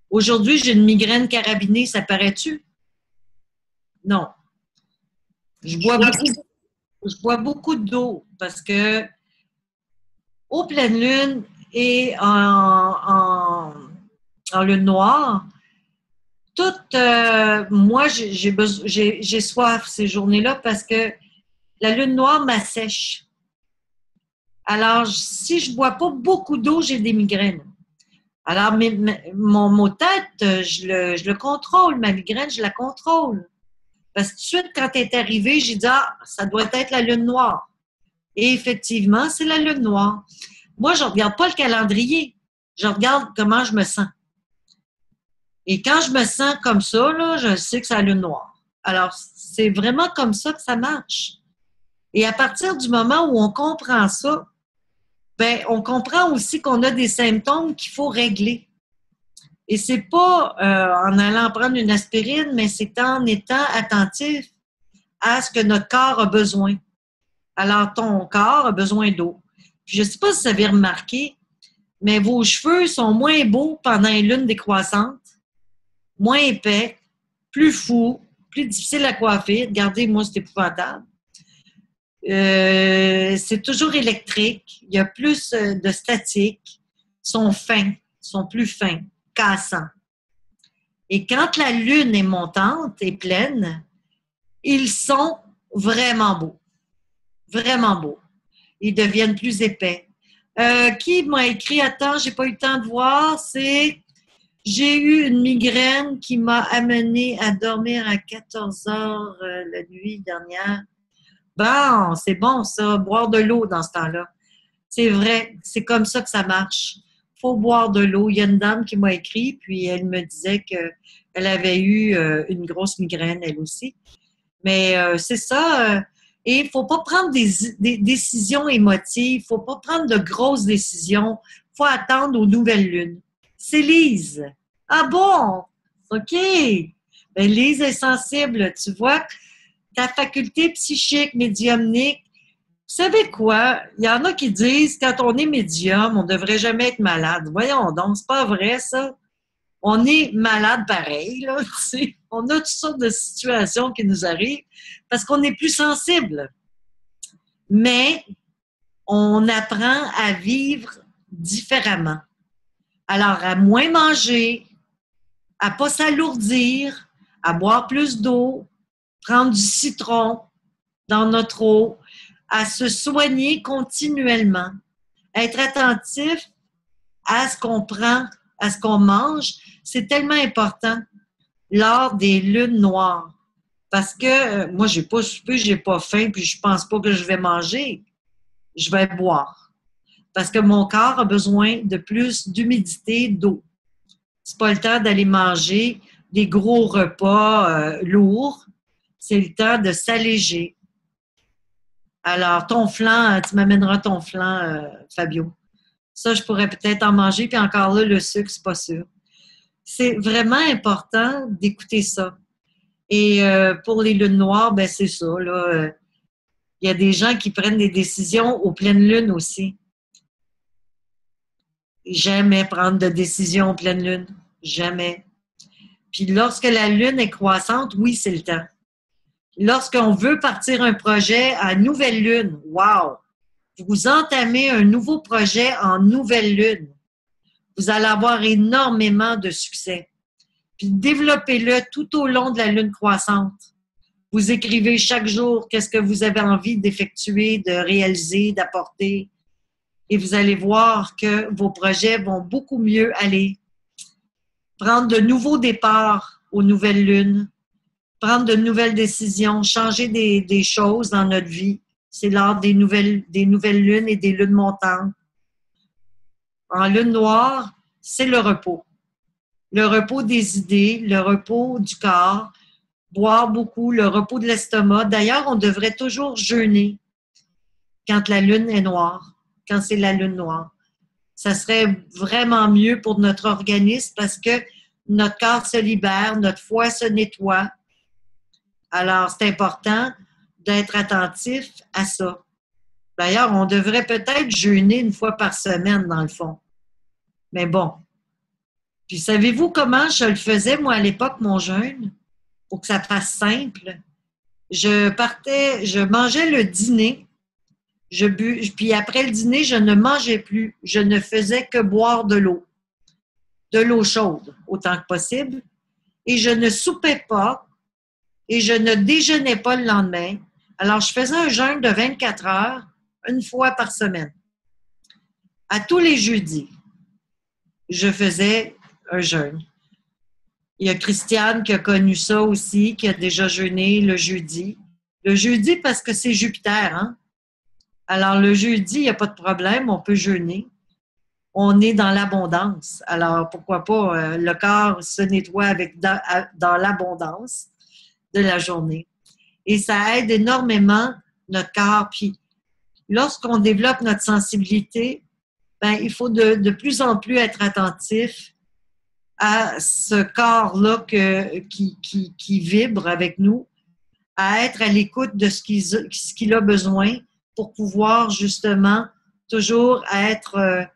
Aujourd'hui, j'ai une migraine carabinée, ça paraît-tu? Non. Je bois beaucoup d'eau parce que aux pleines lunes et en lune noire, moi, j'ai soif ces journées-là parce que la lune noire m'assèche. Alors, si je ne bois pas beaucoup d'eau, j'ai des migraines. Alors, mon tête, je le contrôle, ma migraine, je la contrôle. Parce que tout de suite, quand elle est arrivée, j'ai dit, ah, ça doit être la lune noire. Et effectivement, c'est la lune noire. Moi, je ne regarde pas le calendrier. Je regarde comment je me sens. Et quand je me sens comme ça, là, je sais que c'est la lune noire. Alors, c'est vraiment comme ça que ça marche. Et à partir du moment où on comprend ça, ben, on comprend aussi qu'on a des symptômes qu'il faut régler. Et c'est pas en allant prendre une aspirine, mais c'est en étant attentif à ce que notre corps a besoin. Alors, ton corps a besoin d'eau. Puis, je ne sais pas si vous avez remarqué, mais vos cheveux sont moins beaux pendant une lune décroissante, moins épais, plus fous, plus difficile à coiffer. Regardez, moi, c'est épouvantable. C'est toujours électrique. Il y a plus de statique. Ils sont fins, sont plus fins, cassants. Et quand la lune est montante et pleine, ils sont vraiment beaux. Vraiment beaux. Ils deviennent plus épais. Qui m'a écrit, attends, j'ai pas eu le temps de voir, c'est j'ai eu une migraine qui m'a amené à dormir à 14 heures la nuit dernière. Bon, c'est bon ça, boire de l'eau dans ce temps-là. C'est vrai, c'est comme ça que ça marche. Il faut boire de l'eau. Il y a une dame qui m'a écrit, puis elle me disait qu'elle avait eu une grosse migraine, elle aussi. Mais c'est ça. Et il ne faut pas prendre des décisions émotives. Il ne faut pas prendre de grosses décisions. Il faut attendre aux nouvelles lunes. C'est Lise. Ah bon? OK. Ben, Lise est sensible. Tu vois, ta faculté psychique, médiumnique, vous savez quoi? Il y en a qui disent quand on est médium, on ne devrait jamais être malade. Voyons donc, c'est pas vrai ça. On est malade pareil, là, tu sais. On a toutes sortes de situations qui nous arrivent parce qu'on est plus sensible. Mais on apprend à vivre différemment. Alors, à moins manger, à ne pas s'alourdir, à boire plus d'eau, prendre du citron dans notre eau, à se soigner continuellement, être attentif à ce qu'on prend, à ce qu'on mange, c'est tellement important lors des lunes noires. Parce que moi, j'ai pas soupé, j'ai pas faim, puis je pense pas que je vais manger. Je vais boire. Parce que mon corps a besoin de plus d'humidité, d'eau. C'est pas le temps d'aller manger des gros repas lourds. C'est le temps de s'alléger. Alors, ton flan, tu m'amèneras ton flan, Fabio. Ça, je pourrais peut-être en manger, puis encore là, le sucre, c'est pas sûr. C'est vraiment important d'écouter ça. Et pour les lunes noires, ben c'est ça. Là, il y a des gens qui prennent des décisions aux pleines lunes aussi. Jamais prendre de décision aux pleines lunes. Jamais. Puis lorsque la lune est croissante, oui, c'est le temps. Lorsqu'on veut partir un projet à nouvelle lune, wow! Vous entamez un nouveau projet en nouvelle lune. Vous allez avoir énormément de succès. Puis développez-le tout au long de la lune croissante. Vous écrivez chaque jour qu'est-ce que vous avez envie d'effectuer, de réaliser, d'apporter. Et vous allez voir que vos projets vont beaucoup mieux aller. Prendre de nouveaux départs aux nouvelles lunes. Prendre de nouvelles décisions, changer des choses dans notre vie. C'est lors des nouvelles lunes et des lunes montantes. En lune noire, c'est le repos. Le repos des idées, le repos du corps, boire beaucoup, le repos de l'estomac. D'ailleurs, on devrait toujours jeûner quand la lune est noire, quand c'est la lune noire. Ça serait vraiment mieux pour notre organisme parce que notre corps se libère, notre foie se nettoie. Alors, c'est important d'être attentif à ça. D'ailleurs, on devrait peut-être jeûner une fois par semaine, dans le fond. Mais bon. Puis, savez-vous comment je le faisais, moi, à l'époque, mon jeûne? Pour que ça fasse simple. Je mangeais le dîner, puis après le dîner, je ne mangeais plus. Je ne faisais que boire de l'eau chaude, autant que possible. Et je ne soupais pas et je ne déjeunais pas le lendemain. Alors, je faisais un jeûne de 24 heures, une fois par semaine. À tous les jeudis, je faisais un jeûne. Il y a Christiane qui a connu ça aussi, qui a déjà jeûné le jeudi. Le jeudi, parce que c'est Jupiter, hein? Alors, le jeudi, il n'y a pas de problème, on peut jeûner. On est dans l'abondance. Alors, pourquoi pas, le corps se nettoie dans l'abondance de la journée. Et ça aide énormément notre corps. Puis, lorsqu'on développe notre sensibilité, ben, il faut de plus en plus être attentif à ce corps-là qui vibre avec nous, à être à l'écoute de ce qu'il a besoin pour pouvoir justement toujours être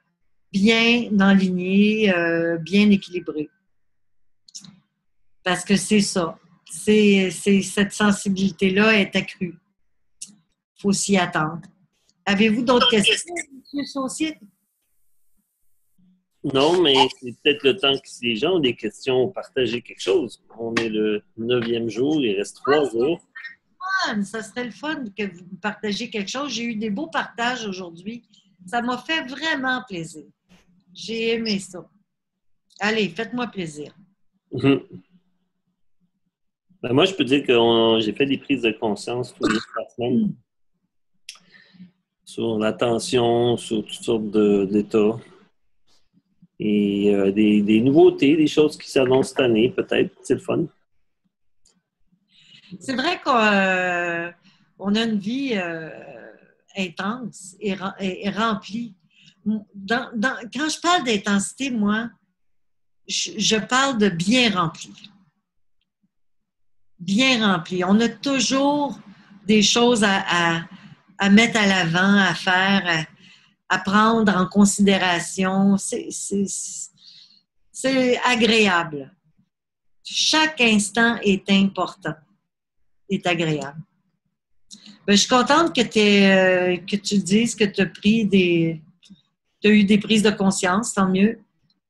bien enligné, bien équilibré. Parce que c'est ça. Cette sensibilité-là est accrue. Il faut s'y attendre. Avez-vous d'autres questions, M. Saucier? Non, mais c'est peut-être le temps que si les gens ont des questions, partager quelque chose. On est le 9e jour, il reste 3 jours. Ça serait le fun que vous partagiez quelque chose. J'ai eu des beaux partages aujourd'hui. Ça m'a fait vraiment plaisir. J'ai aimé ça. Allez, faites-moi plaisir. Ben, moi, je peux dire que j'ai fait des prises de conscience tous les 3 semaines sur l'attention, sur toutes sortes d'états. Et des nouveautés, des choses qui s'annoncent cette année, peut-être. C'est le fun. C'est vrai qu'on a une vie intense et remplie. Quand je parle d'intensité, moi, je parle de bien rempli. Bien rempli. On a toujours des choses à mettre à l'avant, à faire, à prendre en considération. C'est agréable. Chaque instant est important, est agréable. Ben, je suis contente que tu dises que tu as eu des prises de conscience, tant mieux.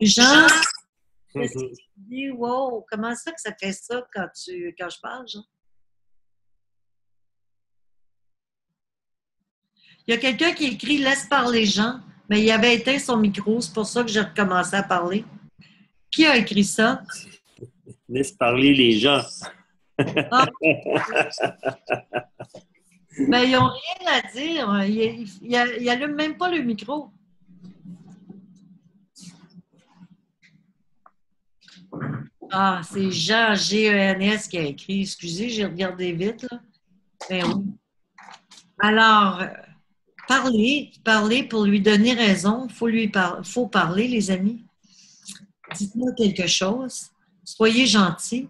Jean, qu'est-ce que tu dis? Wow, comment ça que ça fait ça quand je parle, Jean? Il y a quelqu'un qui écrit « Laisse parler Jean », mais il avait éteint son micro, c'est pour ça que j'ai recommencé à parler. Qui a écrit ça? Laisse parler les gens. Ah. Ben, ils n'ont rien à dire. Ils n'allument même pas le micro. Ah, c'est Jean, G-E-N-S qui a écrit. Excusez, j'ai regardé vite, là. Ben oui. Alors, parler pour lui donner raison. Faut parler, les amis. Dites-moi quelque chose. Soyez gentils.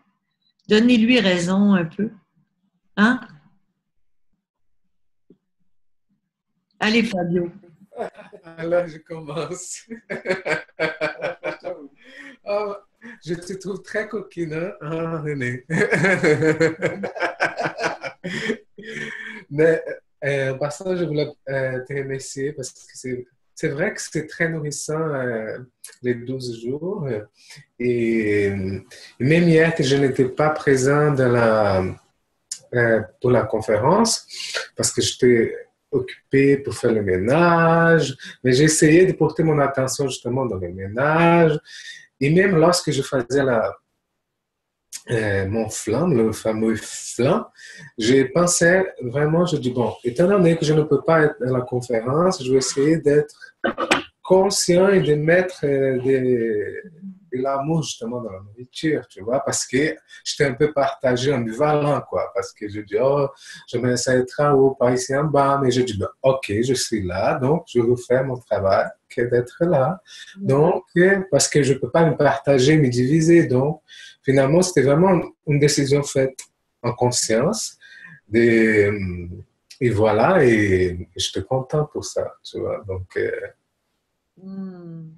Donnez-lui raison un peu. Hein? Allez, Fabio. Alors, je commence. Oh, je te trouve très coquine, hein, René? Mais en passant, je voulais te remercier parce que c'est vrai que c'est très nourrissant les 12 jours. Et même hier que je n'étais pas présent pour la conférence parce que j'étais occupé pour faire le ménage, mais j'ai essayé de porter mon attention justement dans le ménage. Et même lorsque je faisais mon flan, le fameux flan, je pensais vraiment, je dis bon, étant donné que je ne peux pas être à la conférence, je vais essayer d'être conscient et de mettre de l'amour justement dans la nourriture, tu vois, parce que j'étais un peu partagé, ambivalent, quoi, parce que je dis, oh, je me ça être en haut, pas ici en bas, mais je dis, ben, ok, je suis là, donc je veux faire mon travail, que d'être là. Donc, parce que je ne peux pas me partager, me diviser, donc finalement, c'était vraiment une décision faite en conscience, et voilà, et je suis content pour ça, tu vois, donc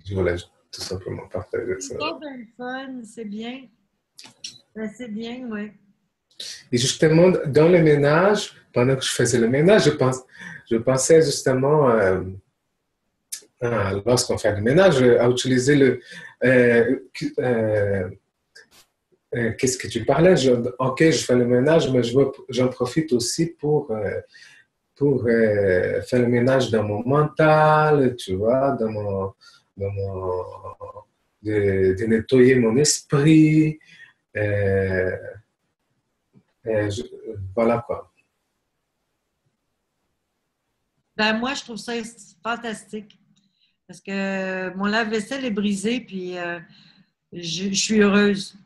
je voulais tout simplement partager ça. C'est pas bien le fun, c'est bien. Ben, c'est bien, oui. Et justement, dans le ménage, pendant que je faisais le ménage, je pensais justement, lorsqu'on fait le ménage, à utiliser qu'est-ce que tu parlais? Ok, je fais le ménage, mais j'en profite aussi pour faire le ménage dans mon mental, tu vois, dans mon, de nettoyer mon esprit. Euh, je- voilà quoi. Ben, moi, je trouve ça fantastique parce que mon lave-vaisselle est brisé, puis je suis heureuse.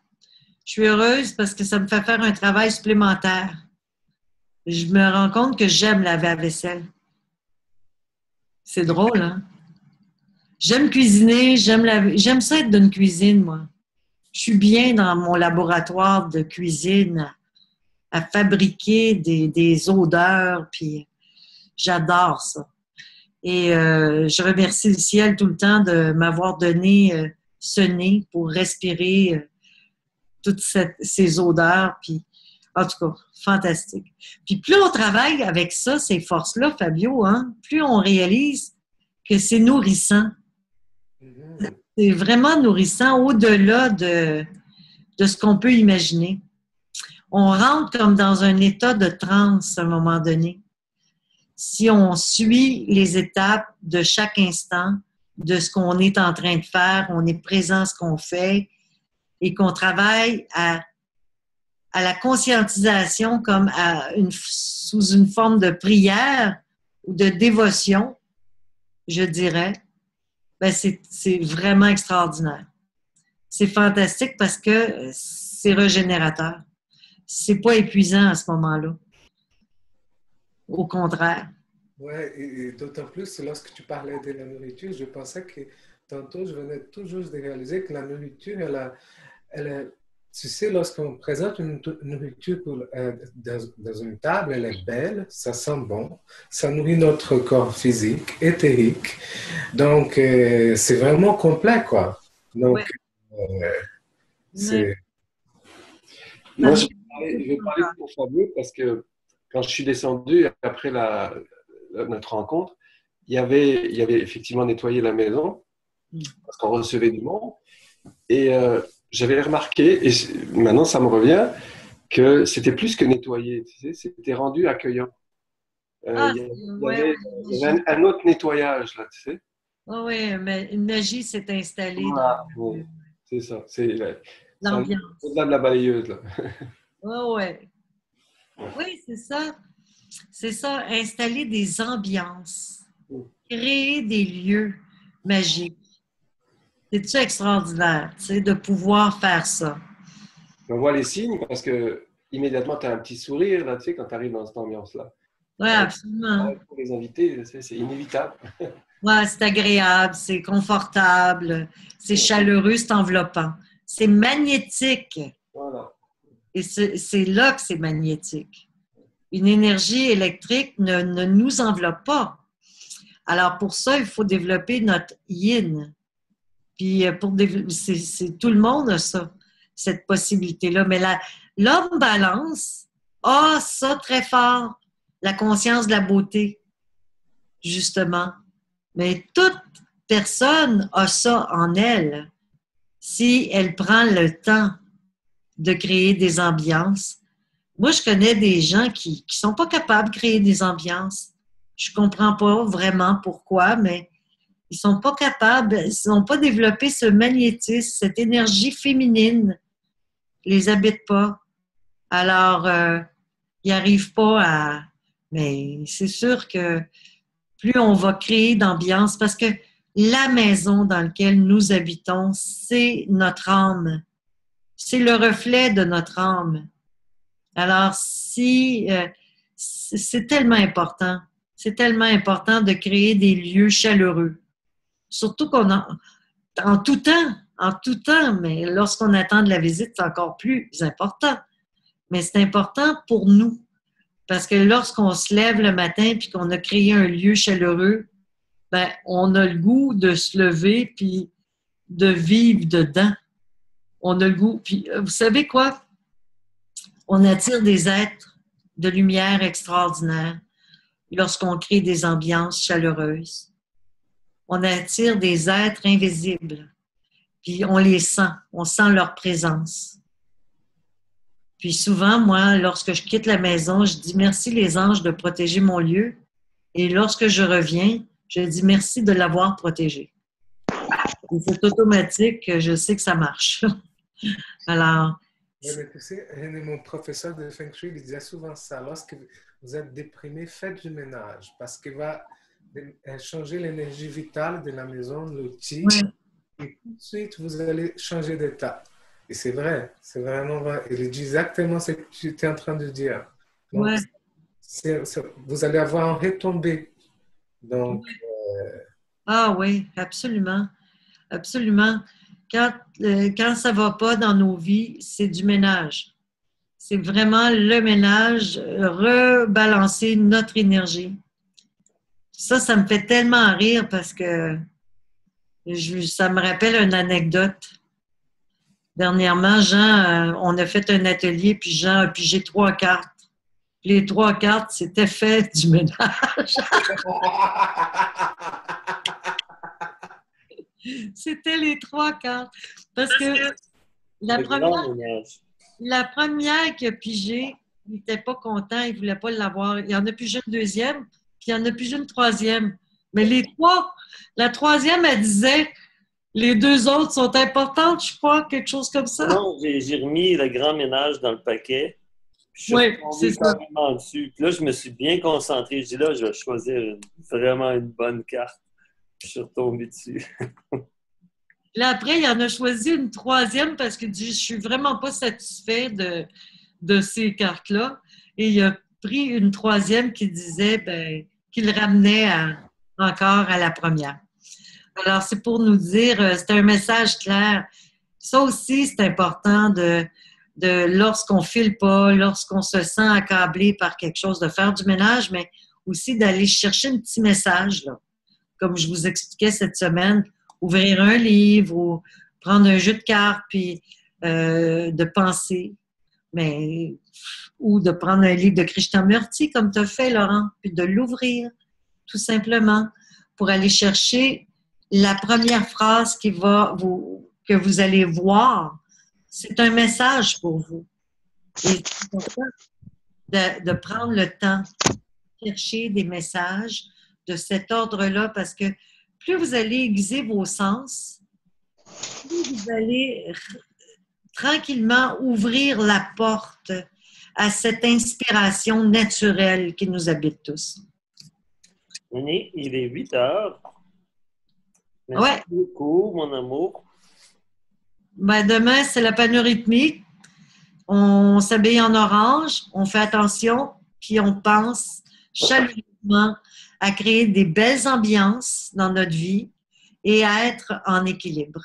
Je suis heureuse parce que ça me fait faire un travail supplémentaire. Je me rends compte que j'aime laver la vaisselle. C'est drôle, hein? J'aime cuisiner, j'aime ça être dans une cuisine, moi. Je suis bien dans mon laboratoire de cuisine à fabriquer des odeurs, puis j'adore ça. Et je remercie le ciel tout le temps de m'avoir donné ce nez pour respirer toutes ces odeurs, puis en tout cas, fantastique. Puis plus on travaille avec ça, ces forces-là, Fabio, hein, plus on réalise que c'est nourrissant. C'est vraiment nourrissant au-delà de ce qu'on peut imaginer. On rentre comme dans un état de transe à un moment donné. Si on suit les étapes de chaque instant, de ce qu'on est en train de faire, on est présent à ce qu'on fait et qu'on travaille à la conscientisation comme sous une forme de prière ou de dévotion, je dirais, ben c'est vraiment extraordinaire. C'est fantastique parce que c'est régénérateur. C'est pas épuisant à ce moment-là. Au contraire. Oui, et d'autant plus, lorsque tu parlais de la nourriture, je pensais que tantôt, je venais tout juste de réaliser que la nourriture, tu sais, lorsqu'on présente une nourriture dans une table, elle est belle, ça sent bon, ça nourrit notre corps physique, éthérique. Donc, c'est vraiment complet, quoi. Donc, Ouais. c'est... Moi, je vais parler pour Fabio parce que quand je suis descendu après notre rencontre, il y avait effectivement nettoyé la maison parce qu'on recevait du monde. Et j'avais remarqué, et maintenant ça me revient, que c'était plus que nettoyer, tu sais, c'était rendu accueillant. Il y avait un autre nettoyage là, tu sais. Oui, mais une magie s'est installée Voilà. dans Oui, c'est ça, c'est l'ambiance. au-delà de la balayeuse là. Ouais. Oui, c'est ça. C'est ça, installer des ambiances, créer des lieux magiques. C'est-tu extraordinaire, tu sais, de pouvoir faire ça? On voit les signes parce que immédiatement tu as un petit sourire là, tu sais, quand tu arrives dans cette ambiance-là. Oui, absolument. Pour les invités, c'est inévitable. Oui, c'est agréable, c'est confortable, c'est chaleureux, c'est enveloppant. C'est magnétique. Voilà. Et c'est là que c'est magnétique. Une énergie électrique ne nous enveloppe pas. Alors, pour ça, il faut développer notre yin. Puis, tout le monde a ça, cette possibilité-là. Mais l'homme balance a ça très fort, la conscience de la beauté, justement. Mais toute personne a ça en elle si elle prend le temps de créer des ambiances. Moi, je connais des gens qui sont pas capables de créer des ambiances. Je comprends pas vraiment pourquoi, mais ils sont pas capables, ils n'ont pas développé ce magnétisme, cette énergie féminine, les habite pas. Alors, ils n'arrivent pas à... Mais c'est sûr que plus on va créer d'ambiance, parce que la maison dans laquelle nous habitons, c'est notre âme. C'est le reflet de notre âme. Alors, c'est tellement important. C'est tellement important de créer des lieux chaleureux. Surtout en tout temps, mais lorsqu'on attend de la visite, c'est encore plus important. Mais c'est important pour nous. Parce que lorsqu'on se lève le matin et qu'on a créé un lieu chaleureux, ben, on a le goût de se lever puis de vivre dedans. On a le goût. Puis, vous savez quoi? On attire des êtres de lumière extraordinaires lorsqu'on crée des ambiances chaleureuses. On attire des êtres invisibles. Puis on les sent. On sent leur présence. Puis souvent, moi, lorsque je quitte la maison, je dis merci les anges de protéger mon lieu. Et lorsque je reviens, je dis merci de l'avoir protégé. C'est automatique, je sais que ça marche. Alors. Oui, mais tu sais, mon professeur de Feng Shui il disait souvent ça. Lorsque vous êtes déprimé, faites du ménage parce qu'il va changer l'énergie vitale de la maison, l'outil. Oui. Et tout de suite, vous allez changer d'état. Et c'est vrai, c'est vraiment vrai. Il dit exactement ce que tu étais en train de dire. Donc, Ouais. vous allez avoir un retombé. Donc, Ah oui, absolument. Absolument. Quand ça ne va pas dans nos vies, c'est du ménage. C'est vraiment le ménage, rebalancer notre énergie. Ça me fait tellement rire parce que ça me rappelle une anecdote. Dernièrement, Jean, on a fait un atelier, puis Jean a pigé 3 cartes. Les 3 cartes, c'était fait du ménage. C'était les 3 cartes. Parce que la première qui a pigé, il n'était pas content, il ne voulait pas l'avoir. Il y en a pigé une deuxième, puis il y en a pigé une troisième. Mais les 3, la troisième, elle disait, les 2 autres sont importantes, je crois, quelque chose comme ça. Non, j'ai remis le grand ménage dans le paquet. Oui, c'est ça. Dessus. Puis là, je me suis bien concentré. Je dis là, je vais choisir vraiment une bonne carte. Je suis retombé dessus. Là, après, il en a choisi une troisième parce qu'il dit, je suis vraiment pas satisfait de ces cartes-là. Et il a pris une troisième qui disait qu'il ramenait encore à la première. Alors, c'est pour nous dire, c'est un message clair. Ça aussi, c'est important de lorsqu'on file pas, lorsqu'on se sent accablé par quelque chose, de faire du ménage, mais aussi d'aller chercher un petit message, là. Comme je vous expliquais cette semaine, ouvrir un livre ou prendre un jeu de cartes, puis de penser, ou de prendre un livre de Krishnamurti, comme tu as fait, Laurent, puis de l'ouvrir, tout simplement, pour aller chercher la première phrase que vous allez voir. C'est un message pour vous. Et c'est important de prendre le temps de chercher des messages de cet ordre-là, parce que plus vous allez aiguiser vos sens, plus vous allez tranquillement ouvrir la porte à cette inspiration naturelle qui nous habite tous. Il est 8 heures. Merci beaucoup, mon amour. Demain, c'est la panorhythmie. On s'habille en orange, on fait attention, puis on pense chaleureusement à créer des belles ambiances dans notre vie et à être en équilibre.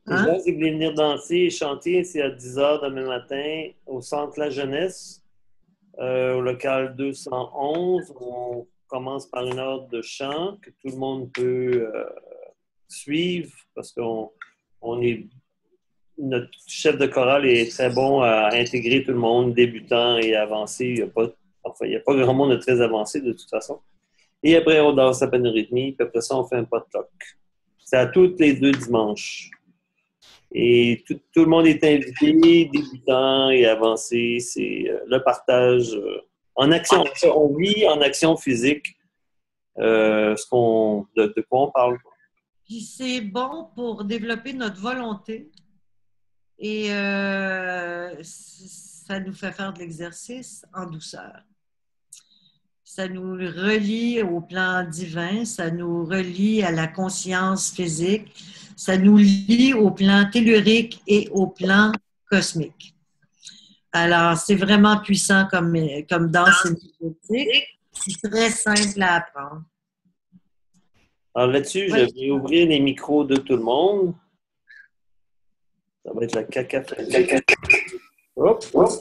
Hein? Les gens, si vous voulez venir danser et chanter, c'est à 10 h demain matin au Centre La Jeunesse, au local 211. On commence par une heure de chant que tout le monde peut suivre parce notre chef de chorale est très bon à intégrer tout le monde, débutant et avancé. Il n'y a pas grand monde de très avancé de toute façon. Et après, on danse la panorhythmie, puis après ça, on fait un potluck. C'est à tous les 2 dimanches. Et tout le monde est invité, débutant et avancé. C'est le partage en action. On vit en action physique de quoi on parle. Puis c'est bon pour développer notre volonté. Et ça nous fait faire de l'exercice en douceur. ça nous relie au plan divin, ça nous relie à la conscience physique, ça nous lie au plan tellurique et au plan cosmique. Alors, c'est vraiment puissant comme danse énergétique. C'est très simple à apprendre. Alors là-dessus, je vais ouvrir les micros de tout le monde. Ça va être la cacophonie. Hop, hop.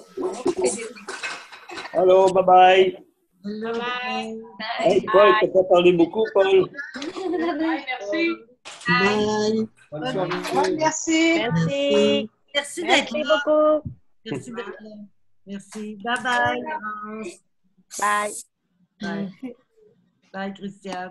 Allô, bye-bye. Bye. Hey, Paul, tu n'as pas parlé beaucoup, Paul. Merci. Bye. Bonne soirée. Merci. Merci. Merci d'être Merci là. beaucoup. Merci d'être là. Merci. Bye bye, Laurence. Bye. Bye. Bye, Christiane.